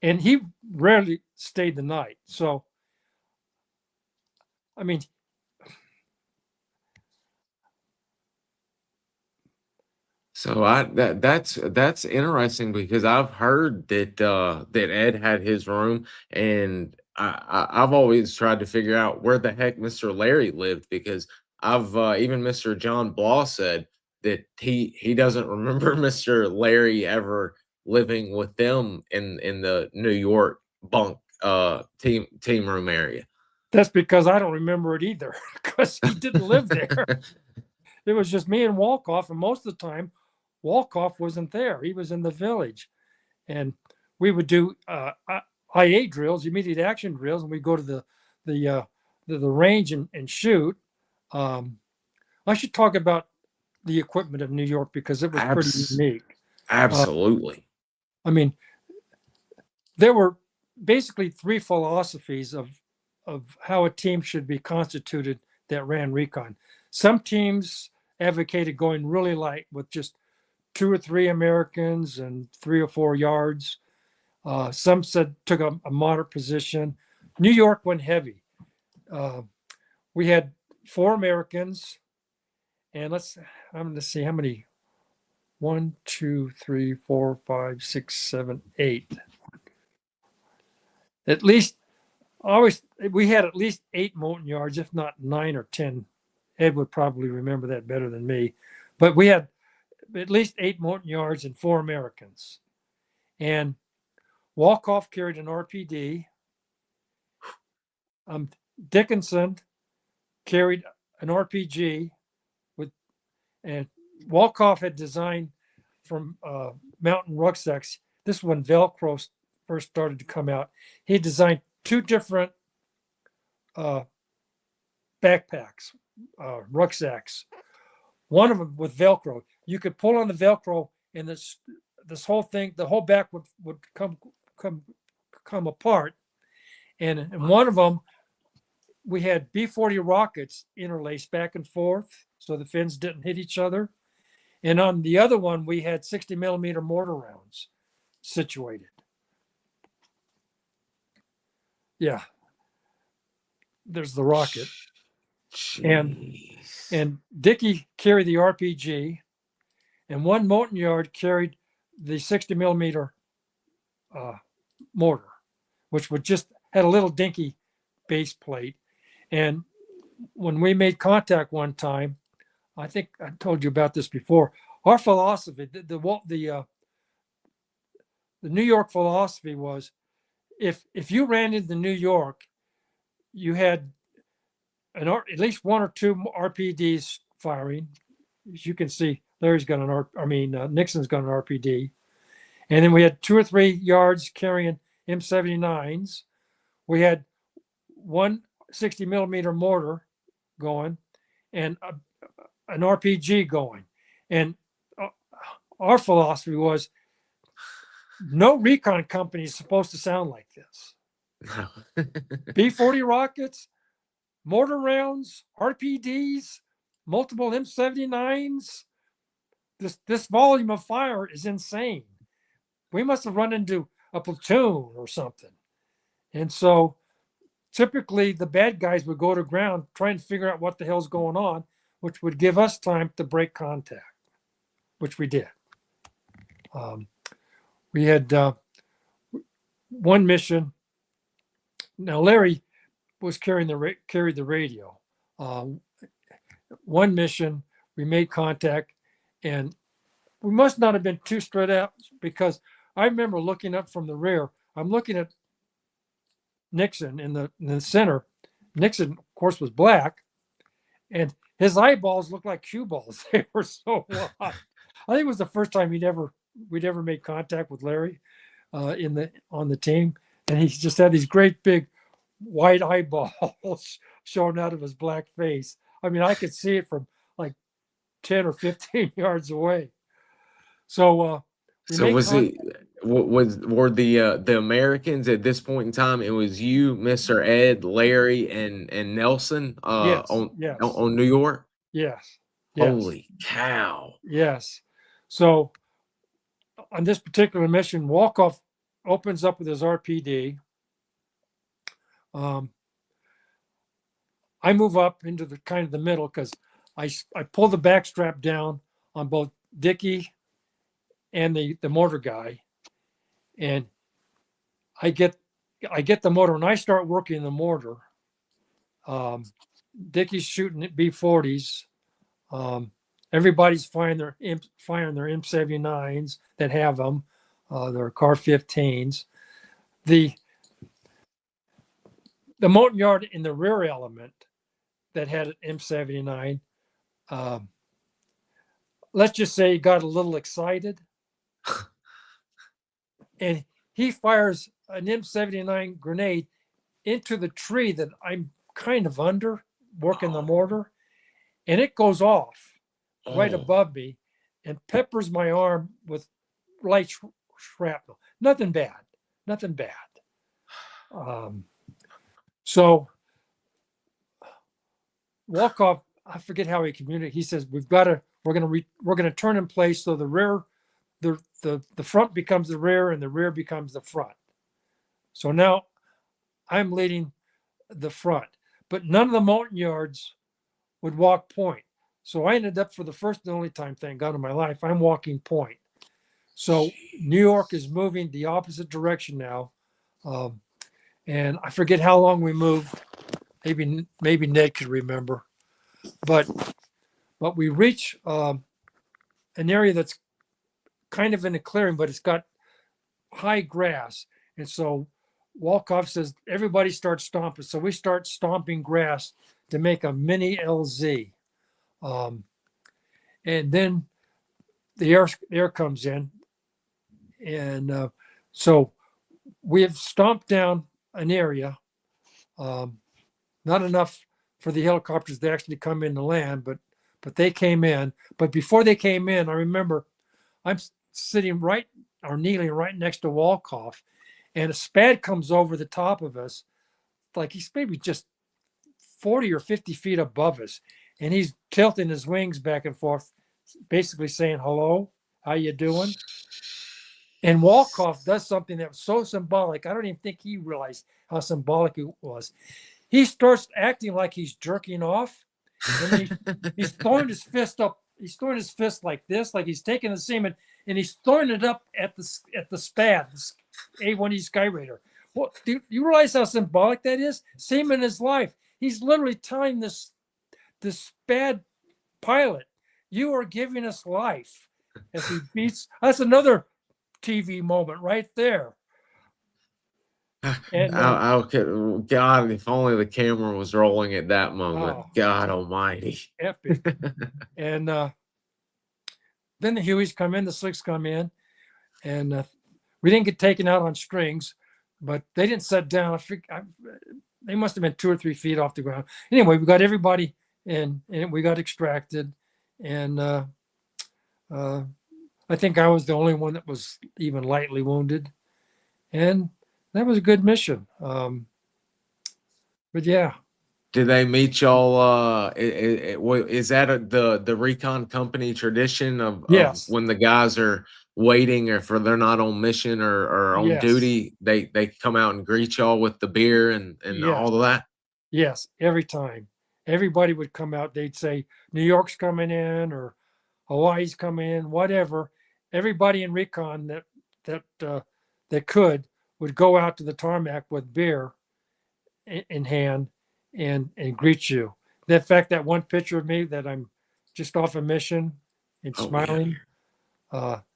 and he rarely stayed the night. So, I mean, so that's interesting, because I've heard that that Ed had his room, and I've always tried to figure out where the heck Mr. Larry lived, because I've even Mr. John Blah said that he doesn't remember Mr. Larry ever living with them in the New York bunk team room area. That's because I don't remember it either, because he didn't live there. It was just me and Wolkoff, and most of the time, Wolkoff wasn't there. He was in the village, and we would do IA drills, immediate action drills, and we go to the range and shoot. I should talk about the equipment of New York, because it was pretty unique. Absolutely. I mean, there were basically 3 philosophies of how a team should be constituted that ran recon. Some teams advocated going really light with just 2 or 3 Americans and 3 or 4 yards. Some said took a moderate position. New York went heavy. We had 4 Americans, and I'm going to see how many. 1, 2, 3, 4, 5, 6, 7, 8. At least, we had at least 8 molten yards, if not 9 or 10. Ed would probably remember that better than me. But we had at least 8 molten yards and 4 Americans. And Wolkoff carried an RPD. Dickinson carried an RPG and Wolkoff had designed from mountain rucksacks. This is when Velcro first started to come out. He designed 2 different backpacks, rucksacks. One of them with Velcro. You could pull on the Velcro, and this whole thing, the whole back would come apart. And in one of them, we had B-40 rockets interlaced back and forth so the fins didn't hit each other. And on the other one, we had 60 millimeter mortar rounds situated. Yeah. There's the rocket. Jeez. And Dickie carried the RPG, and one Montagnard carried the 60 millimeter mortar, which would just had a little dinky base plate. And when we made contact one time, I think I told you about this before. Our philosophy, the New York philosophy was, if you ran into New York, you had at least one or two RPDs firing. As you can see, Larry's got Nixon's got an RPD. And then we had 2 or 3 yards carrying M79s. We had one 60 millimeter mortar going and an RPG going. And our philosophy was no recon company is supposed to sound like this. B-40 rockets, mortar rounds, RPDs, multiple M79s. This volume of fire is insane. We must have run into a platoon or something. And so typically the bad guys would go to ground trying to figure out what the hell's going on, which would give us time to break contact, which we did. We had one mission. Now Larry was carried the radio. One mission, we made contact, and we must not have been too straight out, because I remember looking up from the rear. I'm looking at Nixon in the center. Nixon, of course, was black, and his eyeballs looked like cue balls. They were so wide. I think it was the first time we'd ever made contact with Larry on the team, and he just had these great big white eyeballs showing out of his black face. I mean, I could see it from like 10 or 15 yards away. So were the Americans at this point in time? It was you, Mr. Ed, Larry, and Nelson on New York. Yes. Holy cow! Yes. So on this particular mission, Walkoff opens up with his RPD. I move up into the kind of the middle because I pull the back strap down on both Dickie and the mortar guy, and I get the motor and I start working the mortar. Dickie's shooting at B-40s. Everybody's firing their M79s that have them, their Car 15s. The Montagnard in the rear element that had an M79, let's just say he got a little excited, and he fires an M79 grenade into the tree that I'm kind of under, working the mortar, and it goes off right above me and peppers my arm with light shrapnel. Nothing bad. So Walkoff, I forget how he communicated. He says, we're gonna turn in place so the rear, the front becomes the rear and the rear becomes the front. So now I'm leading the front, but none of the Montagnards would walk point. So I ended up, for the first and only time, thank God, in my life, I'm walking point. So New York is moving the opposite direction now. And I forget how long we moved. Maybe Ned could remember. But we reach an area that's kind of in a clearing, but it's got high grass. And so Walkoff says, everybody starts stomping. So we start stomping grass to make a mini LZ. And then the air comes in. And so we have stomped down an area, not enough for the helicopters to actually come in to land, but they came in. But before they came in, I remember I'm sitting right or kneeling right next to Walkoff, and a Spad comes over the top of us, like he's maybe just 40 or 50 feet above us, and he's tilting his wings back and forth, basically saying, "Hello, how you doing?" And Walkoff does something that was so symbolic. I don't even think he realized how symbolic it was. He starts acting like he's jerking off, and he's throwing his fist up. He's throwing his fist like this, like he's taking the semen, and he's throwing it up at the Spad, this A1E Skyraider. Well, do you realize how symbolic that is? Semen is life. He's literally telling this Spad pilot, "You are giving us life," as he beats. That's another TV moment right there. And God, if only the camera was rolling at that moment. Oh, God Almighty. epic. And then the Hueys come in, the Slicks come in, and we didn't get taken out on strings, but they didn't set down. They must have been 2 or 3 feet off the ground. Anyway, we got everybody in, and we got extracted. And I think I was the only one that was even lightly wounded. And that was a good mission. But yeah. Did they meet y'all? Is that the recon company tradition of Yes. when the guys are waiting, or if they're not on mission or on Yes. duty, they come out and greet y'all with the beer and Yes. all of that? Yes, every time. Everybody would come out. They'd say, New York's coming in or Hawaii's coming in, whatever. Everybody in recon that could would go out to the tarmac with beer in hand and greet you. In fact, that one picture of me that I'm just off a mission and smiling,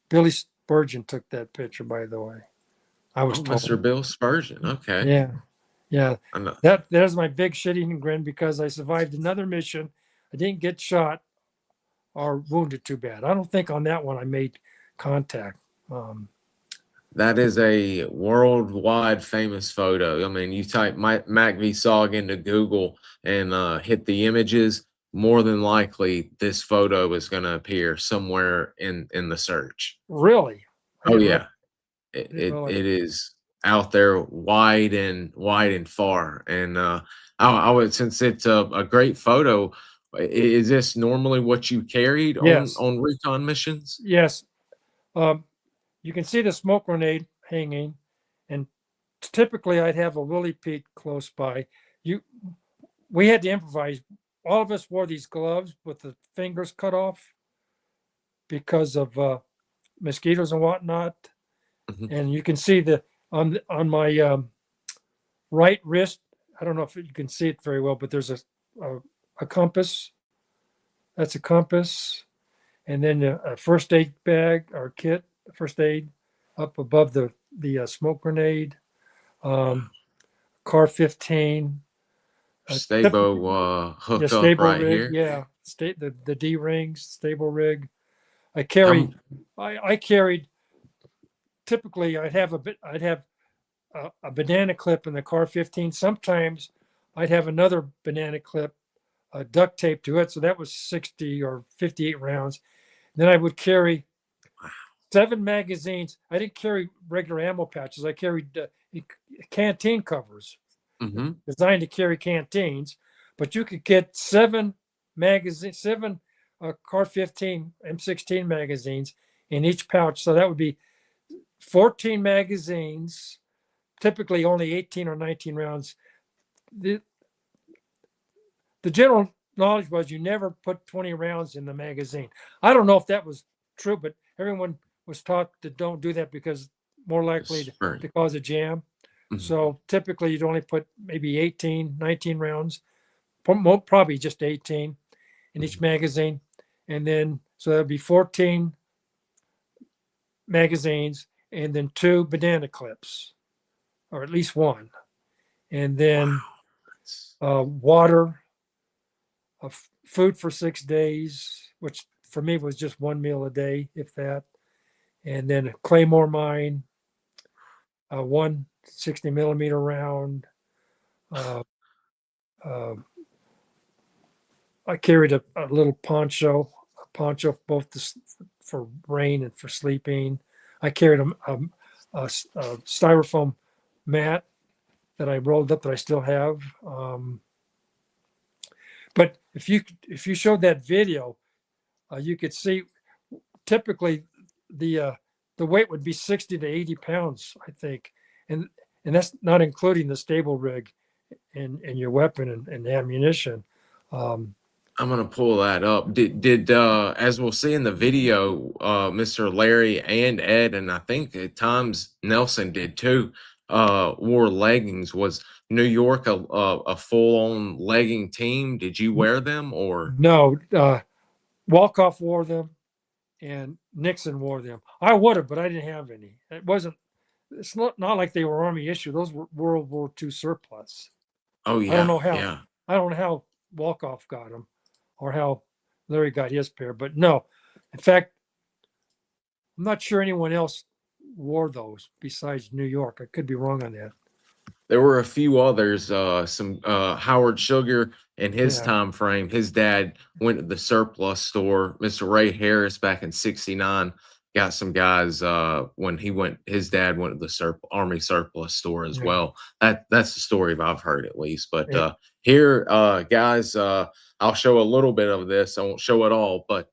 Billy Spurgeon took that picture, by the way. I was told. Mr. Bill Spurgeon. Okay. Yeah. Yeah. I know. There's my big shit-eating grin because I survived another mission. I didn't get shot or wounded too bad. I don't think on that one I made contact. That is a worldwide famous photo. I mean, you type MACV-SOG into Google and hit the images, more than likely this photo is going to appear somewhere in the search. Really? Oh yeah, it is out there wide and far. And I would, since it's a great photo, is this normally what you carried Yes. on recon missions? Yes. You can see the smoke grenade hanging, and typically I'd have a Willie Pete close by. We had to improvise. All of us wore these gloves with the fingers cut off because of mosquitoes and whatnot. Mm-hmm. And you can see on my right wrist. I don't know if you can see it very well, but there's a compass. That's a compass, and then a first aid bag or kit. First aid up above the smoke grenade, car 15, stable hook up right rig, here. Yeah, the D rings, stable rig. I carried. I carried. Typically, I'd have a banana clip in the car 15. Sometimes I'd have another banana clip, duct tape to it, so that was 60 or 58 rounds. Then I would carry 7 magazines. I didn't carry regular ammo pouches. I carried canteen covers designed to carry canteens, but you could get 7 magazines, 7 car 15 M16 magazines in each pouch. So that would be 14 magazines, typically only 18 or 19 rounds. The general knowledge was you never put 20 rounds in the magazine. I don't know if that was true, but everyone was taught to don't do that because more likely to cause a jam. Mm-hmm. So typically you'd only put maybe 18, 19 rounds, probably just 18 in each magazine. And then, so that'd be 14 magazines and then 2 banana clips, or at least 1. And then water, food for 6 days, which for me was just 1 meal a day, if that. And then a Claymore mine, 1 60 millimeter round. I carried a little poncho both for rain and for sleeping. I carried a styrofoam mat that I rolled up that I still have. But if you showed that video, you could see typically the weight would be 60 to 80 pounds, I think, and that's not including the stable rig and your weapon and ammunition. I'm gonna pull that up. Did as we'll see in the video, Mr. Larry and Ed, and I think at times Nelson did too, wore leggings. Was New York a full-on legging team? Did you wear them or? No, Walkoff wore them and Nixon wore them. I would have, but I didn't have any. It's not like they were Army issue. Those were World War II surplus. Oh yeah, I don't know how. yeah. I don't know how Walkoff got them or how Larry got his pair, but no. In fact, I'm not sure anyone else wore those besides New York. I could be wrong on that. There were a few others, some Howard Sugar in his Yeah. time frame. His dad went to the surplus store. Mr. Ray Harris back in '69 got some guys when his dad went to the Army surplus store as Yeah. well. That's the story I've heard at least. But Yeah. here, guys, I'll show a little bit of this. I won't show it all, but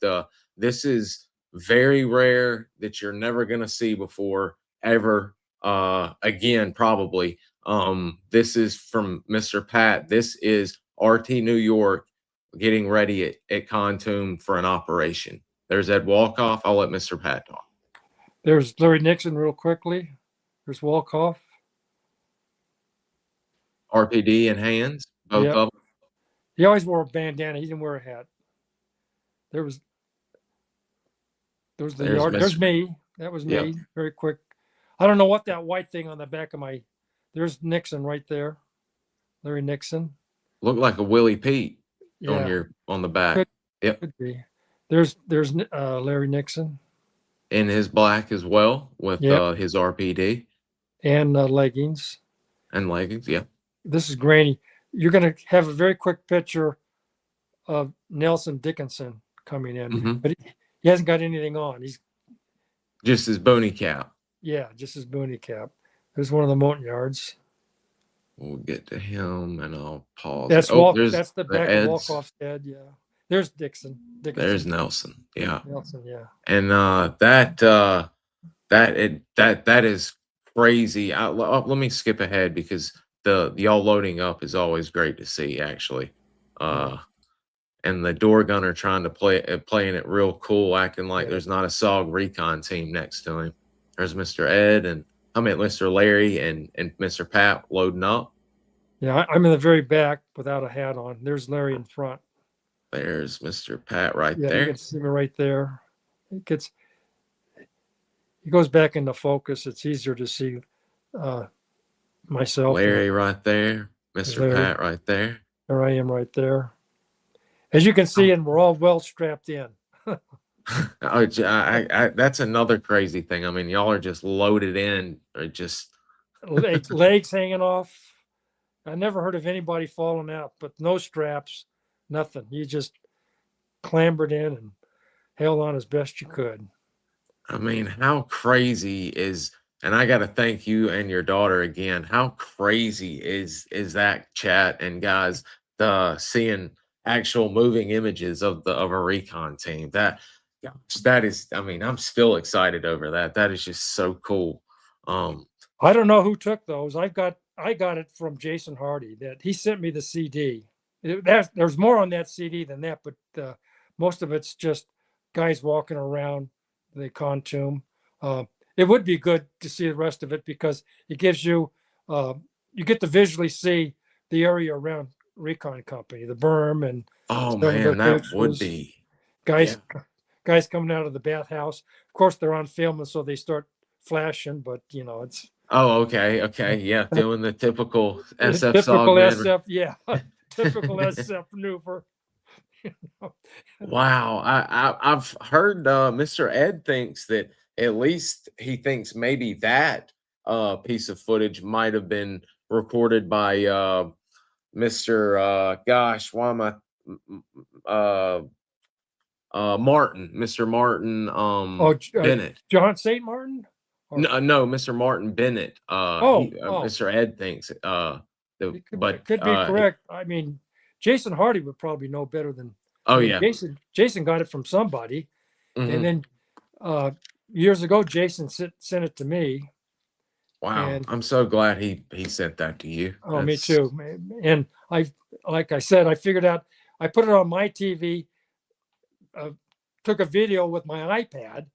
this is very rare that you're never going to see before ever again, probably. This is from Mr. Pat. This is RT New York getting ready at Khartoum for an operation. There's Ed Walkoff. I'll let Mr. Pat talk. There's Larry Nixon real quickly. There's Walkoff. RPD in hands, both Yep. of them. He always wore a bandana. He didn't wear a hat. There's the There's yard. There's Mr. me. That was me. Yep. Very quick. I don't know what that white thing on the back of my. There's Nixon right there. Larry Nixon. Look like a Willie Pete Yeah. on the back. Could be. There's Larry Nixon In his black as well with Yep. his RPD and leggings. and leggings. Yeah. This is grainy. You're going to have a very quick picture of Nelson Dickinson coming in, Mhm. but he hasn't got anything on. He's Just his bony cap. just his boonie cap. There's one of the Montagnards. We'll get to him and I'll pause. That's there's that's the back of Eds. Walkoff's head. Yeah. There's Dickinson. There's Nelson. Yeah. Nelson. Yeah. And that is crazy. Let me skip ahead because the y'all loading up is always great to see actually. And the door gunner trying to playing it real cool, acting like Yeah. there's not a SOG recon team next to him. There's Mr. Ed and Mr. Larry and Mr. Pat loading up. Yeah. I'm in the very back without a hat on. There's Larry in front. There's Mr. Pat right Yeah. You there. can see me right there. He goes back into focus. It's easier to see myself. Larry right there. Mr. Larry. Pat right there. There I am right there. As you can see, and we're all well strapped in. That's another crazy thing. I mean, y'all are just loaded in, or just Legs hanging off. I never heard of anybody falling out, but no straps, nothing. You just clambered in and held on as best you could. I mean, how crazy is, and I got to thank you and your daughter again. How crazy is that, chat and guys, seeing actual moving images of a recon team. That is, I mean, I'm still excited over that. That is just so cool. I don't know who took those. I got it from Jason Hardy. That he sent me the CD. There's more on that CD than that, but most of it's just guys walking around the Khartoum. It would be good to see the rest of it because it gives you you get to visually see the area around Recon Company, the berm, and Oh some of man, the that would pictures. be Guys coming out of the bathhouse. Of course, they're on film, and so they start flashing. But it's Oh, okay, yeah, doing the typical SF typical SOG maneuver. SF, yeah, typical SF maneuver. Wow, I've heard Mr. Ed thinks that at least he thinks maybe that piece of footage might have been recorded by Mr. Gosh, why am I Martin, Mr. Martin Bennett. John St. Martin? No, Mr. Martin Bennett. Mr. Ed thinks. It could be correct. I mean, Jason Hardy would probably know better than. Oh, I mean, yeah. Jason got it from somebody, and then years ago, Jason sent it to me. Wow, and I'm so glad he sent that to you. Oh, me too. And like I said, I figured out. I put it on my TV. Took a video with my iPad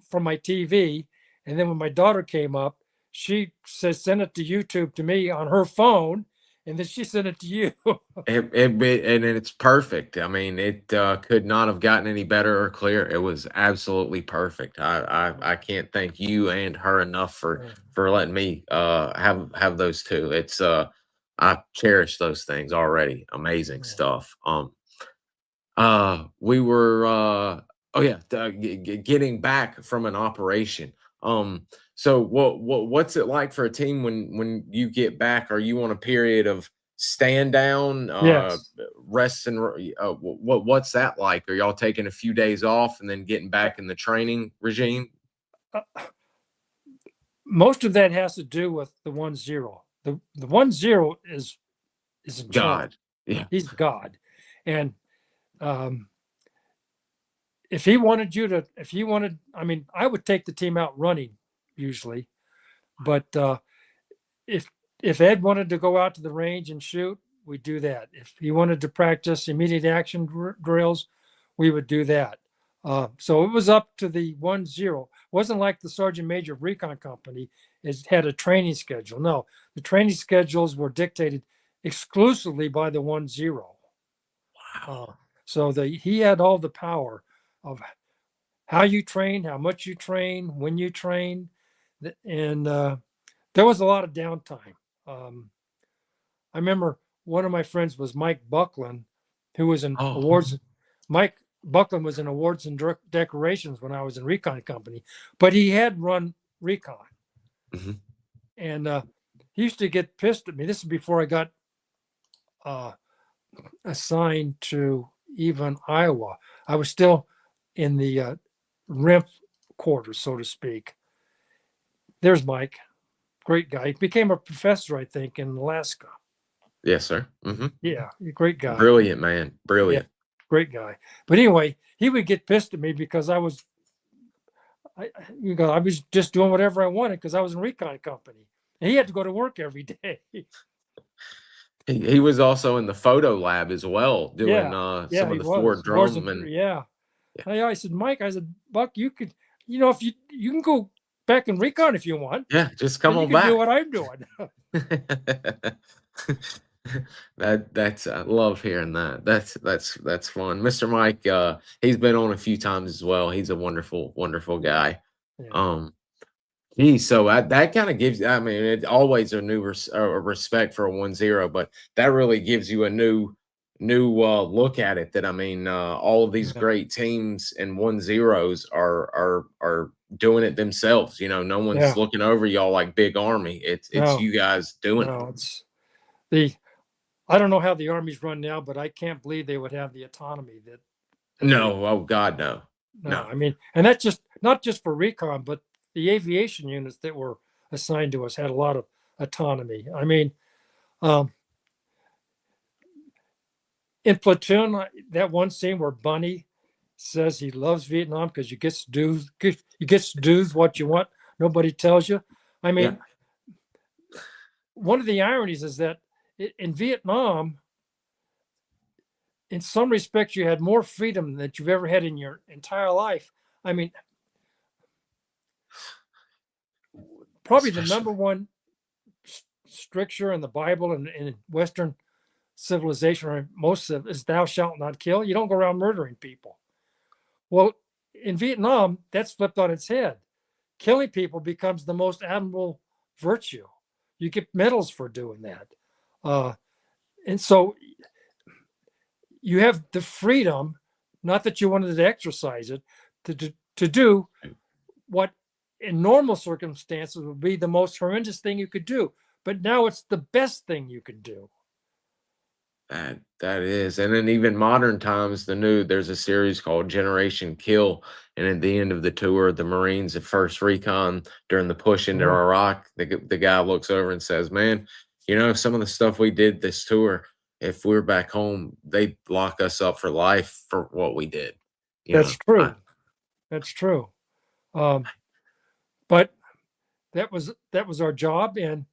from my TV, and then when my daughter came up, she says send it to YouTube to me on her phone, and then she sent it to you. And it's perfect. I mean, it could not have gotten any better or clearer. It was absolutely perfect. I can't thank you and her enough for letting me have those two. It's I cherish those things already. Amazing stuff. We were getting back from an operation. So what's it like for a team when you get back? Are you on a period of stand down, Yes. rest, and what's that like? Are y'all taking a few days off and then getting back in the training regime? Most of that has to do with the 1-0. The 1-0 is in charge. God, yeah, He's God, and if he wanted, I mean, I would take the team out running usually, but if Ed wanted to go out to the range and shoot, we'd do that. If he wanted to practice immediate action drills, we would do that. So it was up to the 1-0. It wasn't like the Sergeant Major of Recon Company had a training schedule. No, the training schedules were dictated exclusively by the 1-0. wow. So he had all the power of how you train, how much you train, when you train, and there was a lot of downtime. I remember one of my friends was Mike Buckland, who was in awards. Mike Buckland was in awards and decorations when I was in Recon Company, but he had run Recon. And he used to get pissed at me. This is before I got assigned to even Iowa. I was still in the RIMP quarters, so to speak. There's Mike, great guy. He became a professor, I think, in Alaska. Yes, sir. Yeah, great guy. Brilliant, man. Brilliant. Yeah, great guy. But anyway, he would get pissed at me because I was just doing whatever I wanted because I was in Recon Company. And he had to go to work every day. He was also in the photo lab as well, doing some of the Ford drum and I said, Mike, Buck, you could, if you can go back in Recon if you want. Yeah, just come on back. back. Do what I'm doing. That's I love hearing that. That's fun. Mr. Mike, he's been on a few times as well. He's a wonderful guy. Yeah. So that kind of gives, I mean, it always a new respect for a 1-0, but that really gives you a new look at it. That I mean, all of these great teams and 1-0s are doing it themselves. No one's looking over y'all like Big Army. It's you guys doing it. I don't know how the Army's run now, but I can't believe they would have the autonomy that. No, oh God, no. I mean, and that's not just for Recon, but the aviation units that were assigned to us had a lot of autonomy. I mean, in Platoon, that one scene where Bunny says he loves Vietnam because you get to do what you want. Nobody tells you. I mean, one of the ironies is that in Vietnam, in some respects, you had more freedom than you've ever had in your entire life. I mean, probably the number one stricture in the Bible and in Western civilization, or most of it, is thou shalt not kill. You don't go around murdering people. Well, in Vietnam, that's flipped on its head. Killing people becomes the most admirable virtue. You get medals for doing that. And so you have the freedom, not that you wanted to exercise it, to do what in normal circumstances would be the most horrendous thing you could do. But now it's the best thing you could do. That is, and then even modern times, there's a series called Generation Kill, and at the end of the tour, the Marines at First Recon during the push into Oh, Iraq, the guy looks over and says, "Man, some of the stuff we did this tour, if we were back home, they'd lock us up for life for what we did." You that's know, I, true. That's true. Um, but that was our job, and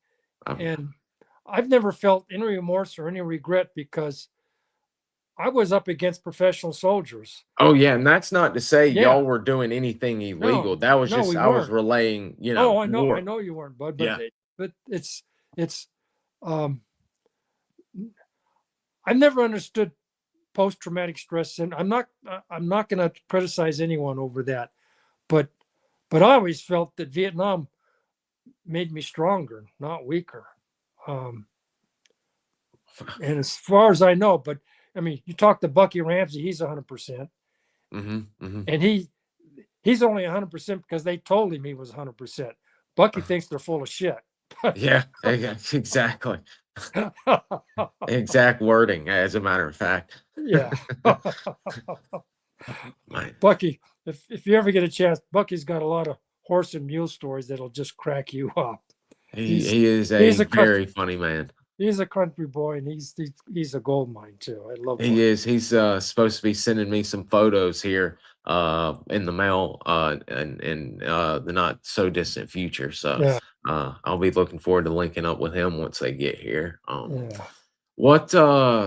I, and I've never felt any remorse or any regret because I was up against professional soldiers. oh yeah, and that's not to say Yeah, y'all were doing anything illegal. no, That was no, just we I was weren't. relaying, Oh, I war. know you weren't, bud. Yeah. But it's um, I've never understood post-traumatic stress syndrome. I'm not going to criticize anyone over that, but I always felt that Vietnam made me stronger, not weaker. Um, and as far as I know, but I mean, you talk to Bucky Ramsey, he's 100%, Mm-hmm, mm-hmm. and he's only 100% because they told him he was 100%. Bucky thinks they're full of shit. Yeah, exactly. Exact wording, as a matter of fact. Yeah. My, Bucky, if you ever get a chance, Bucky's got a lot of horse and mule stories that'll just crack you up. he is He's a a country, very funny man. he's a country boy, and he's a gold mine too. I love He Bucky. is. He's supposed to be sending me some photos here in the mail in the not so distant future. So Yeah, I'll be looking forward to linking up with him once they get here. yeah. What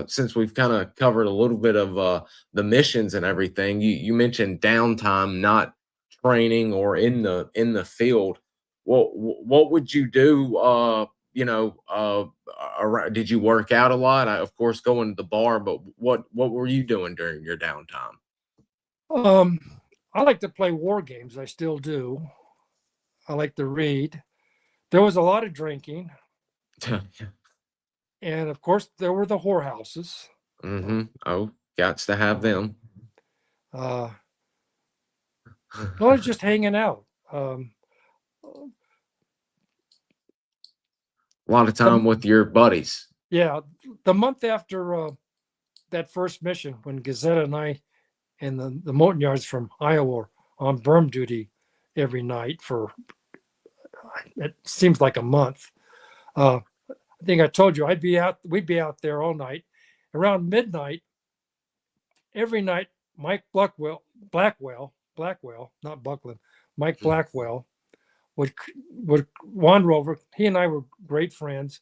since we've kind of covered a little bit of the missions and everything, you mentioned downtime, not training or in the field. What would you do did you work out a lot? Of course, going to the bar, but what were you doing during your downtime? Um, I like to play war games. I still do. I like to read. There was a lot of drinking, and of course, there were the whorehouses. Mm-hmm. Oh, gots to have them. Uh, I was just hanging out. A lot of time with your buddies. Yeah, the month after that first mission, when Gazetta and I and the Montagnards from Iowa were on berm duty every night for it seems like a month. I think I told you we'd be out there all night. Around midnight, every night, Mike Blackwell, not Buckland, Mike Blackwell would wander over. He and I were great friends,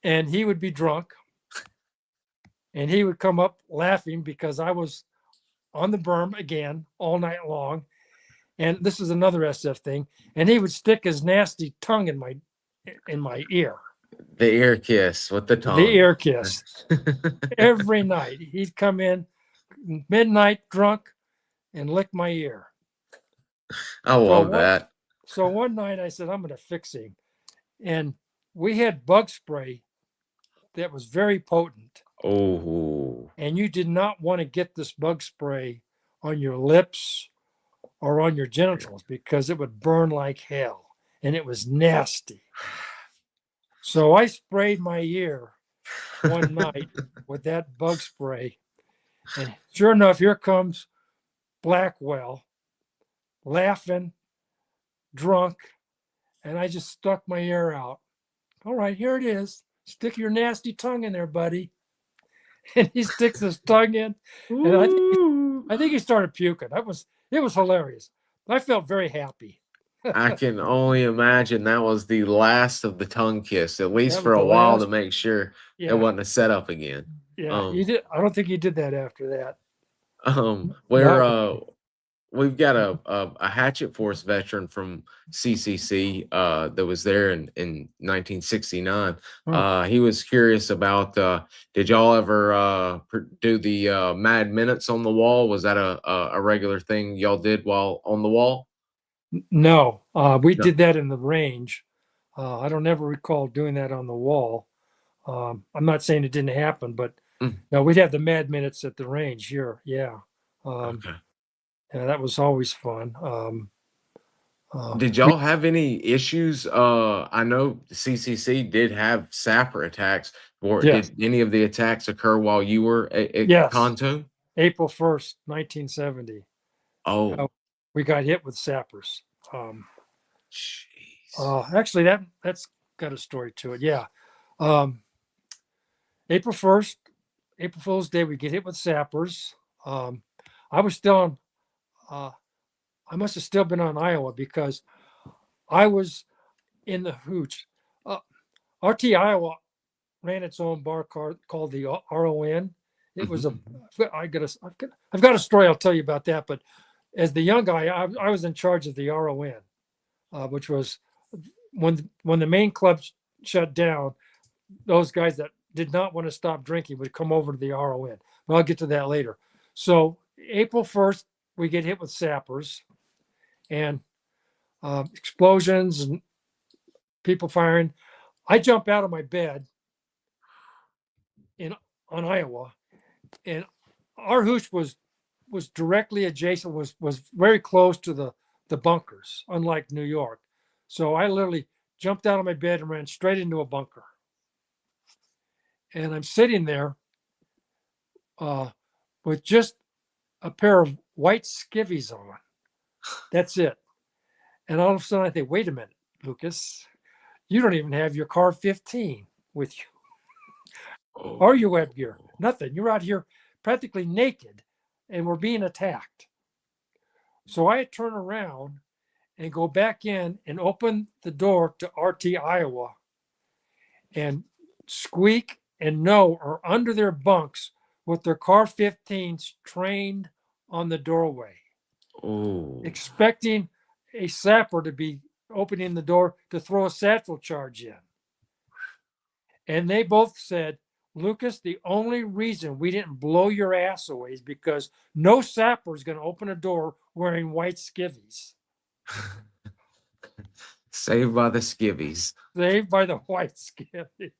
and he would be drunk, and he would come up laughing because I was on the berm again all night long. And this is another SF thing. And he would stick his nasty tongue in my ear. The ear kiss with the tongue. The ear kiss. Every night he'd come in midnight drunk and lick my ear. I love that. So one night I said, I'm going to fix him. And we had bug spray that was very potent. Oh. And you did not want to get this bug spray on your lips or on your genitals because it would burn like hell. And it was nasty. So I sprayed my ear one night with that bug spray. And sure enough, here comes Blackwell, laughing, drunk, and I just stuck my ear out. All right, here it is. Stick your nasty tongue in there, buddy. And he sticks his tongue in, and I think he started puking. It was hilarious. I felt very happy. I can only imagine that was the last of the tongue kiss, at least That for was a the while, last. to make sure Yeah, it wasn't a setup again. yeah. He did. I don't think he did that after that. Where we've got a Hatchet Force veteran from CCC that was there in 1969. He was curious about did y'all ever do the Mad Minutes on the wall? Was that a regular thing y'all did while on the wall? No, we No. did that in the range. I don't ever recall doing that on the wall. I'm not saying it didn't happen, but no, we'd have the Mad Minutes at the range here. Yeah. Okay. Yeah, that was always fun. Did y'all have any issues? I know CCC did have sapper attacks. Or Yes. did any of the attacks occur while you were at Yes. Kanto? April 1st, 1970. Oh, We got hit with sappers. jeez. Actually, that's got a story to it. Yeah. April 1st, April Fool's Day, we get hit with sappers. I was still on, I must have still been on Iowa because I was in the hooch. RT Iowa ran its own bar called the RON. It was I've got a story I'll tell you about that. But as the young guy, I was in charge of the RON, which was when the main club shut down. Those guys that did not want to stop drinking would come over to the RON. But I'll get to that later. So April 1st, we get hit with sappers and explosions and people firing. I jump out of my bed on Iowa, and our hooch was directly adjacent, was very close to the bunkers, unlike New York. So I literally jumped out of my bed and ran straight into a bunker. And I'm sitting there with just a pair of white skivvies on. That's it. And all of a sudden I think, wait a minute, Lucas, you don't even have your car 15 with you. Or your web gear. Nothing. You're out here practically naked and we're being attacked. So I turn around and go back in and open the door to RT Iowa, and Squeak and No are under their bunks with their car 15s trained on the doorway, expecting a sapper to be opening the door to throw a satchel charge in. And they both said, Lucas, the only reason we didn't blow your ass away is because no sapper is going to open a door wearing white skivvies. Saved by the skivvies. Saved by the white skivvies.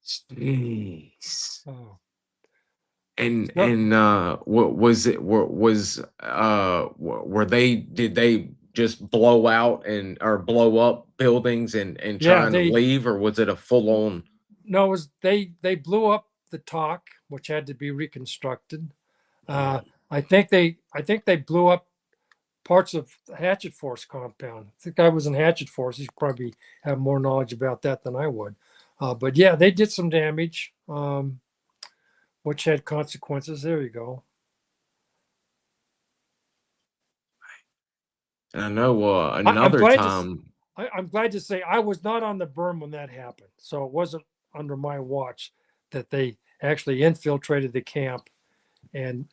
Jeez. Oh. And what was it? Were they? Did they just blow out or blow up buildings and trying to leave, or was it a full on? No, it was they blew up the talk, which had to be reconstructed. I think they blew up parts of the Hatchet Force compound. I think I was in Hatchet Force. You probably have more knowledge about that than I would. But yeah, they did some damage, which had consequences. There you go. And I know another time. I'm glad to say I was not on the berm when that happened. So it wasn't under my watch that they actually infiltrated the camp and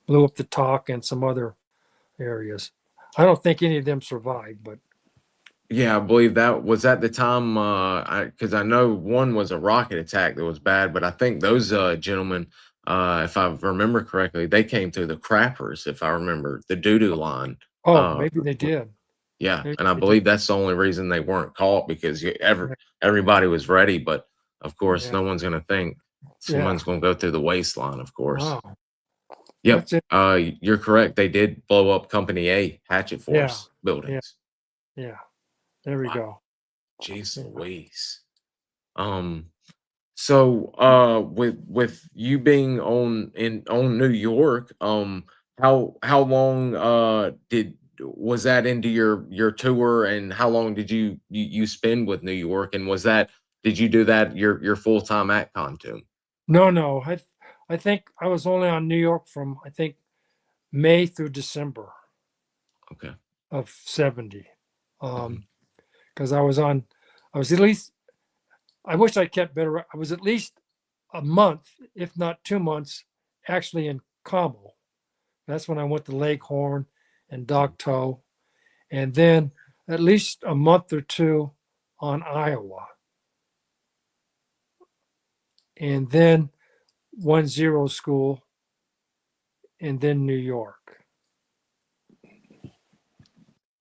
blew up the talk and some other areas. I don't think any of them survived, but yeah, I believe that was at the time, because I know one was a rocket attack that was bad, but I think those gentlemen, if I remember correctly, they came through the crappers, if I remember, the doo-doo line. Maybe they did. Yeah, Maybe and I believe that's the only reason they weren't caught, because everybody was ready, but of course, no one's going to think someone's going to go through the waistline, of course. Wow. Yep, you're correct. They did blow up Company A Hatchet Force buildings. Yeah. There we go. Jeez Louise. So with you being on New York, how long was that into your tour, and how long did you spend with New York, and did you do that your full time at Kontum? No. I think I was only on New York from May through December. Okay. Of 70. Because I was at least, I wish I kept better. I was at least a month, if not 2 months, actually in Carmel. That's when I went to Leghorn and Dog Toe. And then at least a month or two on Iowa. And then 1-0 school. And then New York.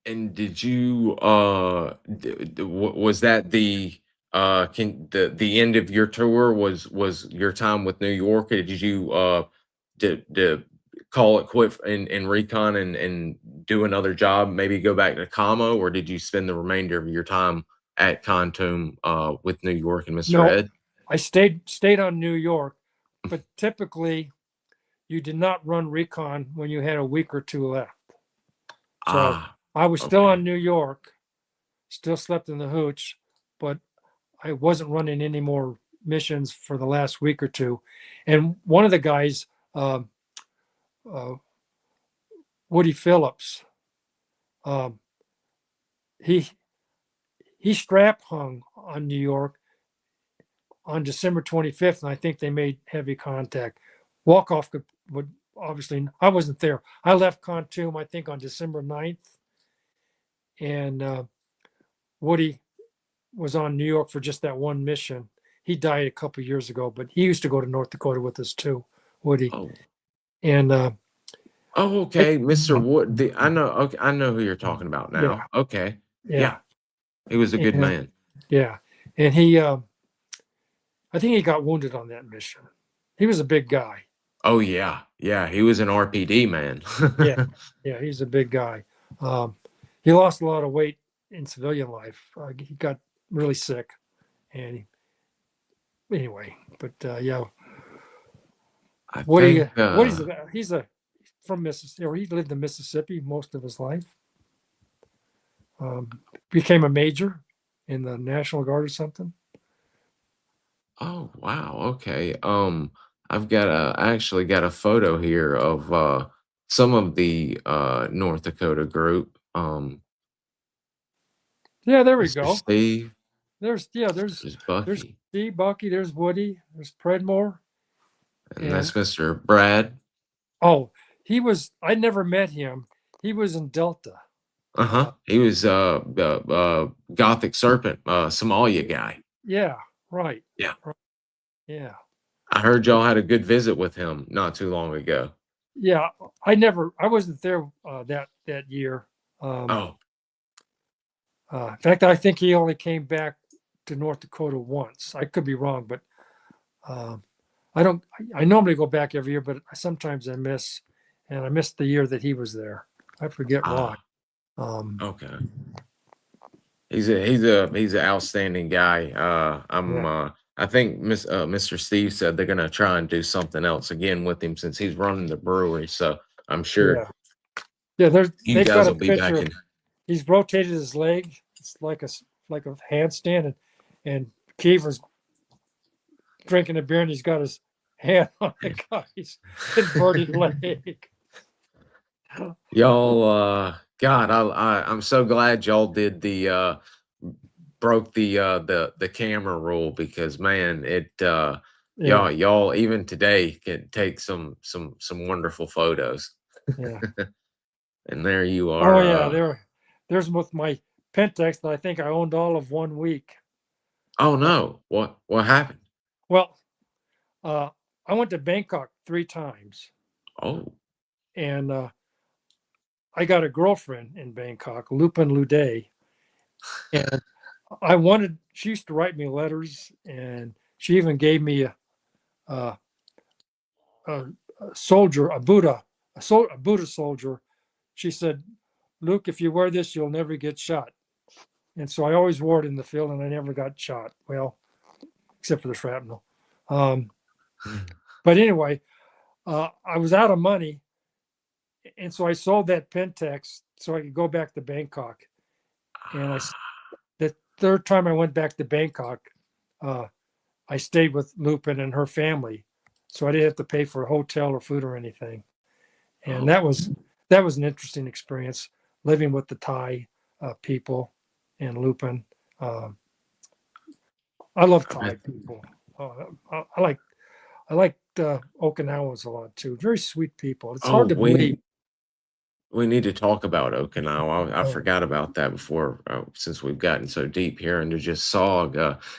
And did you was that the end of your tour was your time with New York, or did you did call it quit in recon and do another job, maybe go back to Camo, or did you spend the remainder of your time at Khartoum with New York and Mr. No, Ed? I stayed on New York, but typically you did not run recon when you had a week or two left. So I was still okay. on New York, still slept in the hooch, but I wasn't running any more missions for the last week or two. And one of the guys, uh, Woody Phillips, um, he strap hung on New York on December 25th, and I think they made heavy contact. Walkoff would obviously, I wasn't there. I left Khartoum, I think, on December 9th, and Woody was on New York for just that one mission. He died a couple years ago, but he used to go to North Dakota with us too, Woody. Oh. And okay, Mr. Wood. I know. Okay, I know who you're talking about now. Yeah. Okay. Yeah. He was a good man. Yeah. And he, I think he got wounded on that mission. He was a big guy. Oh yeah, yeah. He was an RPD man. Yeah, he's a big guy. He lost a lot of weight in civilian life. He got really sick, and anyway, but yeah. Woody, he's from Mississippi, or he lived in Mississippi most of his life. Became a major in the National Guard or something. Oh wow. Okay. I actually got a photo here of some of the North Dakota group. Yeah, there we Mr. go. Steve. There's Bucky. there's Steve, Bucky, there's Woody, there's Predmore. And that's Mr. Brad. Oh, I never met him. He was in Delta. He was Gothic Serpent, Somalia guy. Yeah, right. Yeah. Right. Yeah. I heard y'all had a good visit with him not too long ago. Yeah, I wasn't there that year. In fact, I think he only came back to North Dakota once. I could be wrong, but I normally go back every year, but sometimes I miss, and I missed the year that he was there. I forget why. Okay. He's an outstanding guy. I think Mr. Steve said they're gonna try and do something else again with him since he's running the brewery. So I'm sure. Yeah, you guys will be back in. He's rotated his leg. It's like a handstand, and Kiefer's drinking a beer, and he's got his hand on the guy's inverted leg. Y'all, God, I'm so glad y'all did the broke the camera rule, because man, it y'all even today can take some wonderful photos. Yeah. And there you are. Oh yeah, there's with my Pentax that I think I owned all of 1 week. Oh no, what happened? Well, I went to Bangkok 3 times. Oh. And I got a girlfriend in Bangkok, Lupin Luday, and she used to write me letters, and she even gave me a soldier, a Buddha soldier. She said, "Luke, if you wear this, you'll never get shot." And so I always wore it in the field, and I never got shot. Well, except for the shrapnel. But anyway, I was out of money, and so I sold that Pentax so I could go back to Bangkok. And the third time I went back to Bangkok, I stayed with Lupin and her family, so I didn't have to pay for a hotel or food or anything. And that was an interesting experience, living with the Thai people and Lupin. I love Thai people. I like Okinawans a lot too. Very sweet people. It's hard to believe. We need to talk about Okinawa. I forgot about that before, since we've gotten so deep here into just SOG.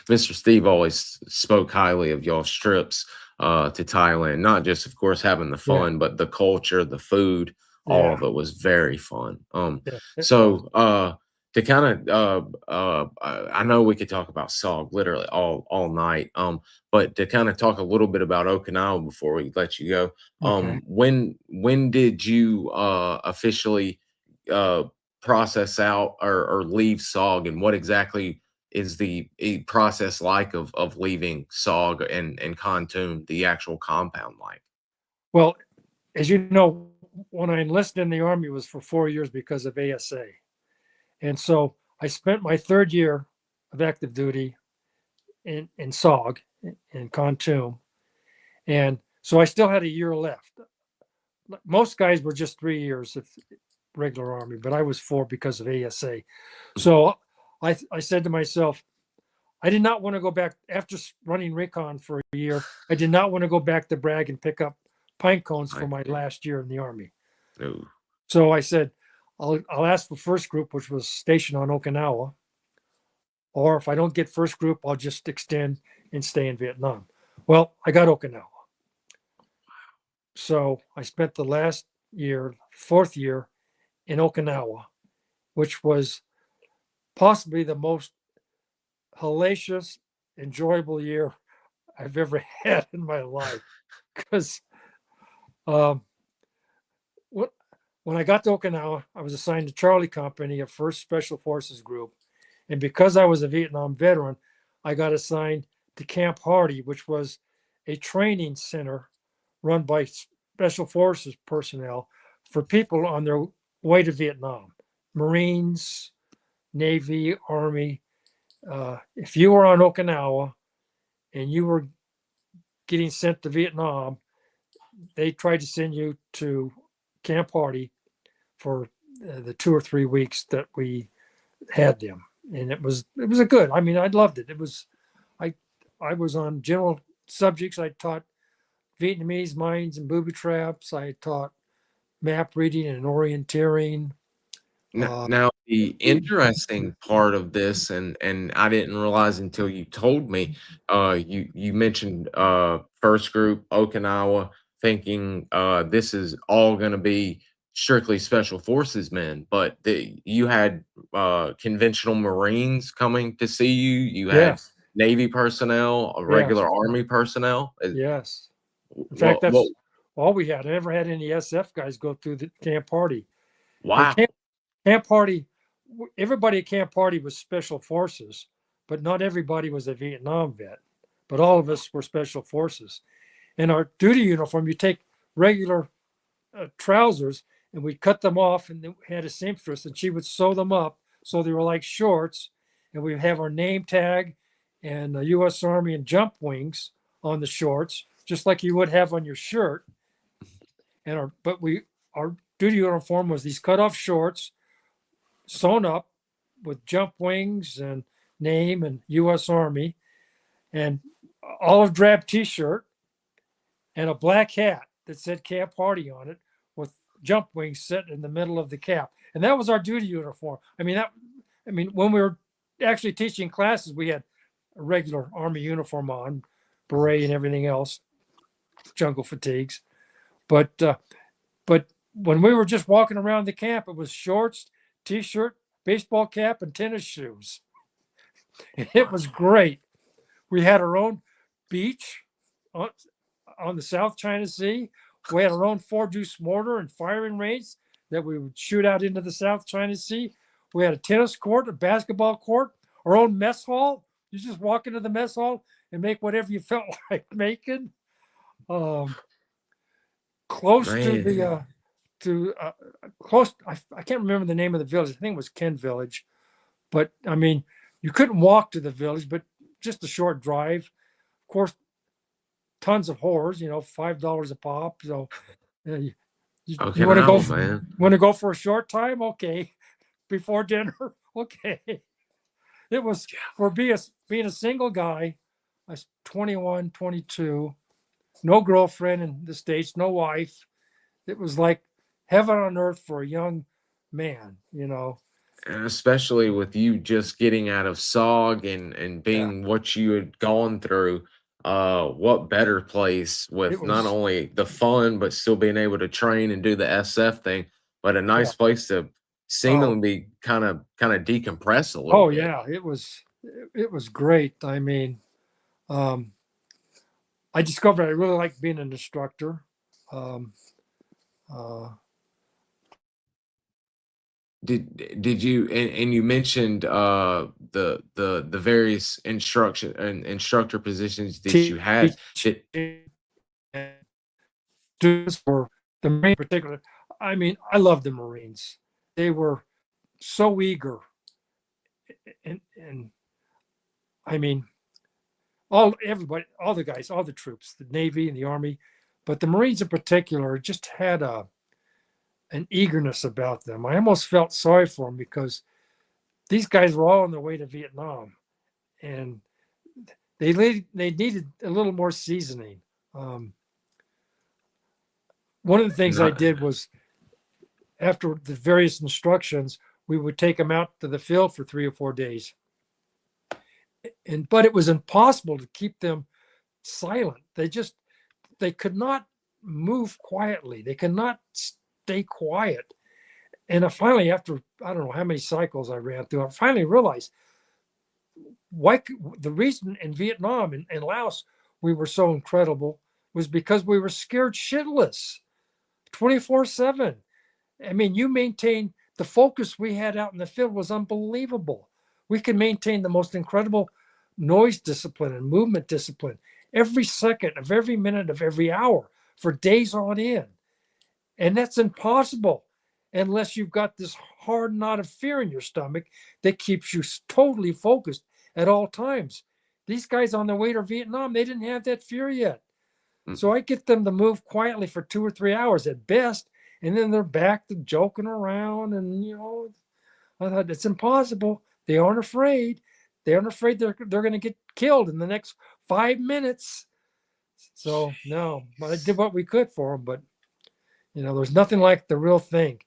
Mr. Steve always spoke highly of y'all's trips to Thailand. Not just, of course, having the fun, but the culture, the food, all of it was very fun. So to kind of, I know we could talk about SOG literally all night. But to kind of talk a little bit about Okinawa before we let you go. When did you officially process out or leave SOG, and what exactly is the process like of leaving SOG and Khartoum, the actual compound like? Well, as you know, when I enlisted in the Army, it was for 4 years because of ASA. And so I spent my third year of active duty in SOG, in Khartoum. And so I still had a year left. Most guys were just 3 years of regular Army, but I was 4 because of ASA. So I said to myself, I did not want to go back after running recon for a year. I did not want to go back to Bragg and pick up pine cones for my last year in the Army. No. So I said, I'll ask for first group, which was stationed on Okinawa. Or if I don't get first group, I'll just extend and stay in Vietnam. Well, I got Okinawa. So I spent the last year, fourth year, in Okinawa, which was possibly the most hellacious, enjoyable year I've ever had in my life. Because when I got to Okinawa, I was assigned to Charlie Company, a 1st Special Forces group. And because I was a Vietnam veteran, I got assigned to Camp Hardy, which was a training center run by Special Forces personnel for people on their way to Vietnam, Marines, Navy, Army. If you were on Okinawa and you were getting sent to Vietnam, they tried to send you to Camp Hardy for the 2 or 3 weeks that we had them. And it was a good, I mean, I loved it. It was, I was on general subjects. I taught Vietnamese mines and booby traps. I taught map reading and orienteering. Now, the interesting part of this, and I didn't realize until you told me, you mentioned first group Okinawa, thinking this is all going to be strictly special forces men, but you had conventional Marines coming to see you. You had Yes. Navy personnel, regular Army personnel. Yes. In fact, What, that's all we had. I never had any SF guys go through the Camp Hardy. wow. Camp Hardy, everybody at Camp Hardy was special forces, but not everybody was a Vietnam vet. But all of us were special forces. And our duty uniform, you take regular trousers and we cut them off, and they had a seamstress and she would sew them up so they were like shorts. And we have our name tag and the U.S. Army and jump wings on the shorts, just like you would have on your shirt. And our duty uniform was these cut off shorts sewn up with jump wings and name and U.S. Army, and olive drab T-shirt and a black hat that said Camp Hardy on it with jump wings set in the middle of the cap. And that was our duty uniform. I mean, when we were actually teaching classes, we had a regular Army uniform on, beret and everything else, jungle fatigues. But when we were just walking around the camp, it was shorts, T-shirt, baseball cap, and tennis shoes. It was great. We had our own beach on the South China Sea. We had our own 4-deuce mortar and firing range that we would shoot out into the South China Sea. We had a tennis court, a basketball court, our own mess hall. You just walk into the mess hall and make whatever you felt like making. Close to the close. I can't remember the name of the village. I think it was Ken Village, but I mean, you couldn't walk to the village, but just a short drive. Of course, tons of whores. $5 a pop. So you want to go? Man. Want to go for a short time? Okay, before dinner. Okay. It was for being a single guy. I was 21, 22, no girlfriend in the States, no wife. It was like heaven on earth for a young man, And especially with you just getting out of SOG and being what you had gone through, what better place with not only the fun, but still being able to train and do the SF thing, but a nice place to seemingly kind of decompress a little bit. Yeah, it was great. I mean, I discovered I really like being an instructor. Did you and you mentioned the the various instructor positions that you had. Students for the Marine in particular. I mean, I love the Marines. They were so eager, and I mean, everybody, all the guys, all the troops, the Navy and the Army, but the Marines in particular just had an eagerness about them. I almost felt sorry for them because these guys were all on their way to Vietnam, and they needed a little more seasoning. One of the things I did was, after the various instructions, we would take them out to the field for 3 or 4 days. But it was impossible to keep them silent. They could not move quietly. They could not stay quiet. And I finally, after I don't know how many cycles I ran through, I finally realized the reason in Vietnam and Laos we were so incredible was because we were scared shitless 24/7. I mean, you maintain the focus we had out in the field was unbelievable. We could maintain the most incredible noise discipline and movement discipline every second of every minute of every hour for days on end. And that's impossible unless you've got this hard knot of fear in your stomach that keeps you totally focused at all times. These guys on their way to Vietnam, they didn't have that fear yet. So I get them to move quietly for 2 or 3 hours at best, and then they're back to joking around. And I thought, it's impossible. They aren't afraid. They aren't afraid they're going to get killed in the next 5 minutes. So no, I did what we could for them, but there's nothing like the real thing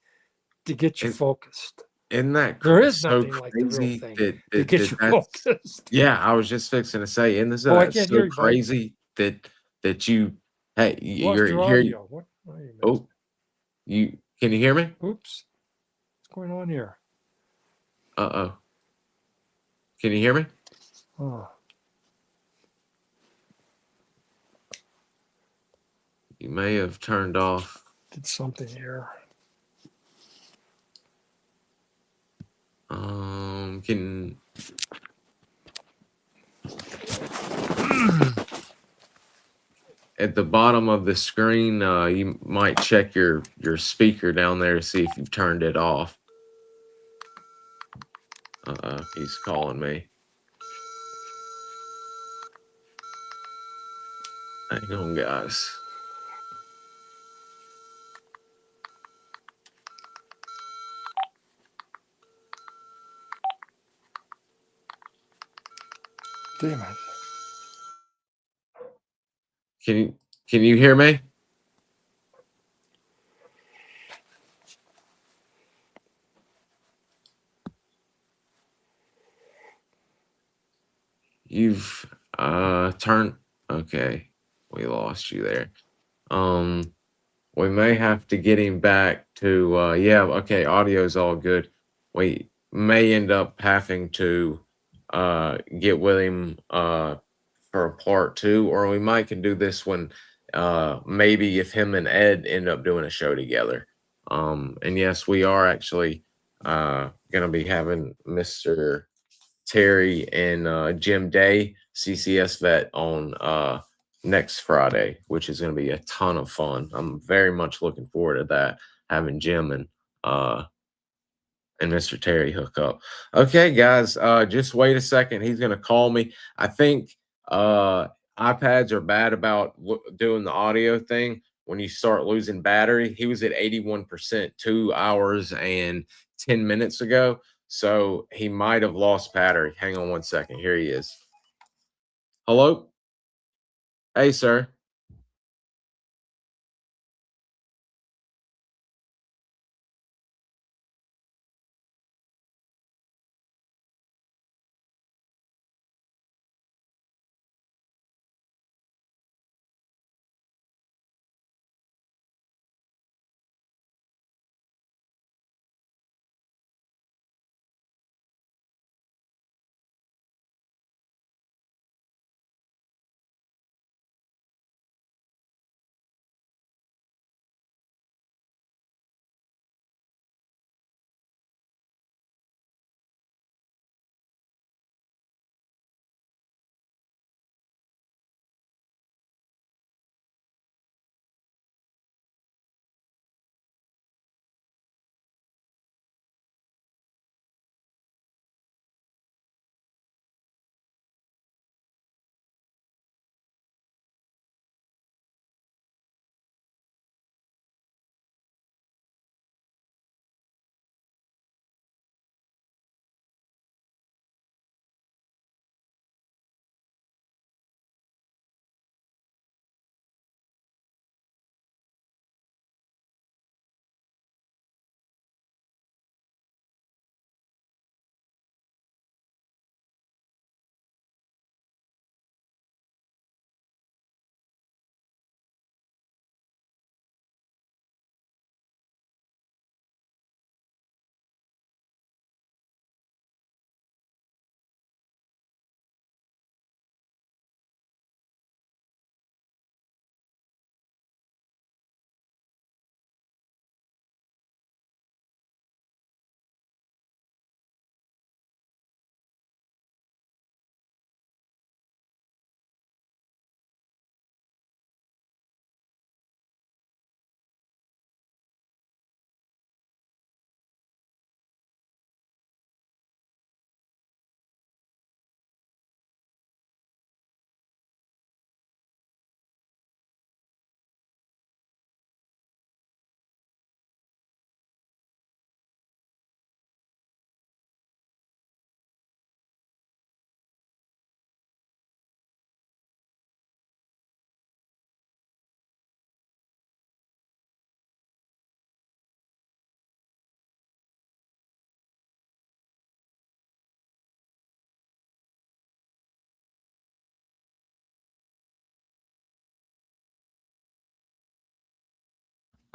to get you focused. Isn't that There is so nothing like the real crazy thing that to get you that's focused. yeah, I was just fixing to say, isn't this Oh, I that can't hear so you, bud. crazy that you hey Lost you're your here audio. What? Wait a minute. oh you can you hear me? Oops. What's going on here? Uh-oh. Can you hear me? Oh. You may have turned off. Did something here. Can at the bottom of the screen, you might check your speaker down there to see if you've turned it off. He's calling me. Hang on, guys. Damn it. Can you hear me? You've turned okay. We lost you there. We may have to get him back to yeah, okay, audio's all good. We may end up having to get with him for a part 2, or we might can do this one maybe if him and Ed end up doing a show together. And yes, we are actually gonna be having Mr. Terry and Jim Day, CCS vet, on next Friday, which is going to be a ton of fun. I'm very much looking forward to that, having Jim and Mr. Terry hook up. Okay, guys, just wait a second. He's going to call me. I think iPads are bad about doing the audio thing when you start losing battery. He was at 81% 2 hours and 10 minutes ago. So he might have lost battery. Hang on one second. Here he is. Hello? Hey, sir.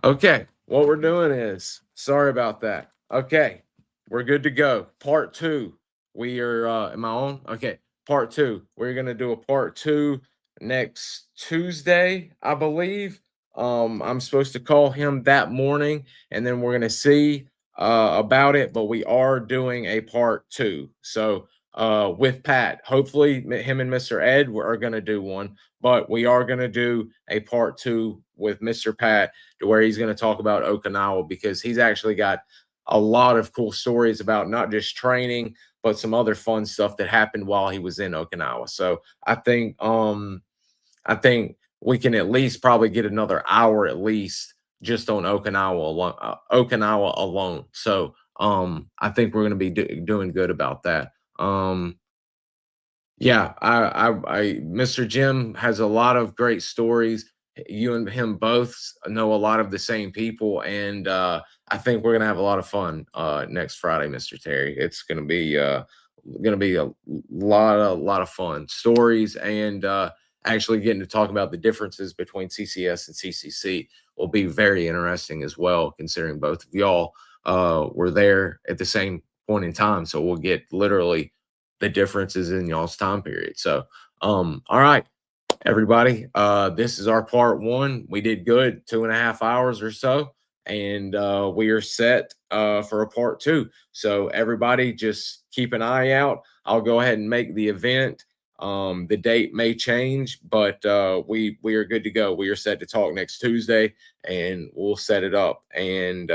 Okay, what we're doing is, sorry about that. Okay, we're good to go. Part two. We are, am I on? Okay, part two. We're gonna do a part two next Tuesday, I believe. I'm supposed to call him that morning, and then we're gonna see about it. But we are doing a part two. So with Pat, hopefully him and Mr. Ed are gonna do one, but we are gonna do a part two with Mr. Pat, to where he's going to talk about Okinawa, because he's actually got a lot of cool stories about not just training, but some other fun stuff that happened while he was in Okinawa. So I think we can at least probably get another hour at least just on Okinawa alone. So I think we're going to be doing good about that. Yeah, Mr. Jim has a lot of great stories. You and him both know a lot of the same people, and I think we're gonna have a lot of fun next Friday, Mr. Terry. It's gonna be a lot of fun stories, and actually getting to talk about the differences between CCS and CCC will be very interesting as well, considering both of y'all were there at the same point in time. So we'll get literally the differences in y'all's time period. So, all right, everybody, this is our part one. We did good, 2.5 hours or so, and we are set for a part two. So everybody just keep an eye out. I'll go ahead and make the event. The date may change, but we are good to go. We are set to talk next Tuesday, and we'll set it up. And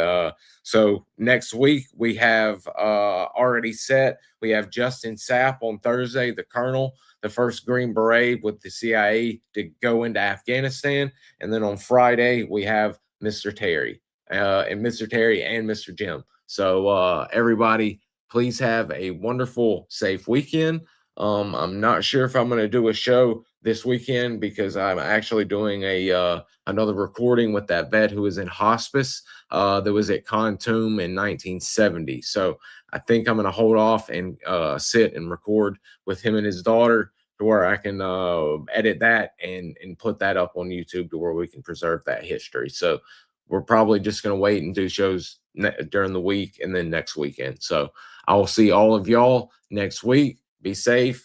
so next week we have already set. We have Justin Sapp on Thursday, the Colonel, the first Green Beret with the CIA to go into Afghanistan, and then on Friday we have Mr. Terry and Mr. Jim. So everybody, please have a wonderful, safe weekend. I'm not sure if I'm going to do a show this weekend, because I'm actually doing a another recording with that vet who was in hospice that was at Khartoum in 1970. So I think I'm going to hold off and sit and record with him and his daughter, to where I can edit that and put that up on YouTube, to where we can preserve that history. So we're probably just going to wait and do shows during the week and then next weekend. So I will see all of y'all next week. Be safe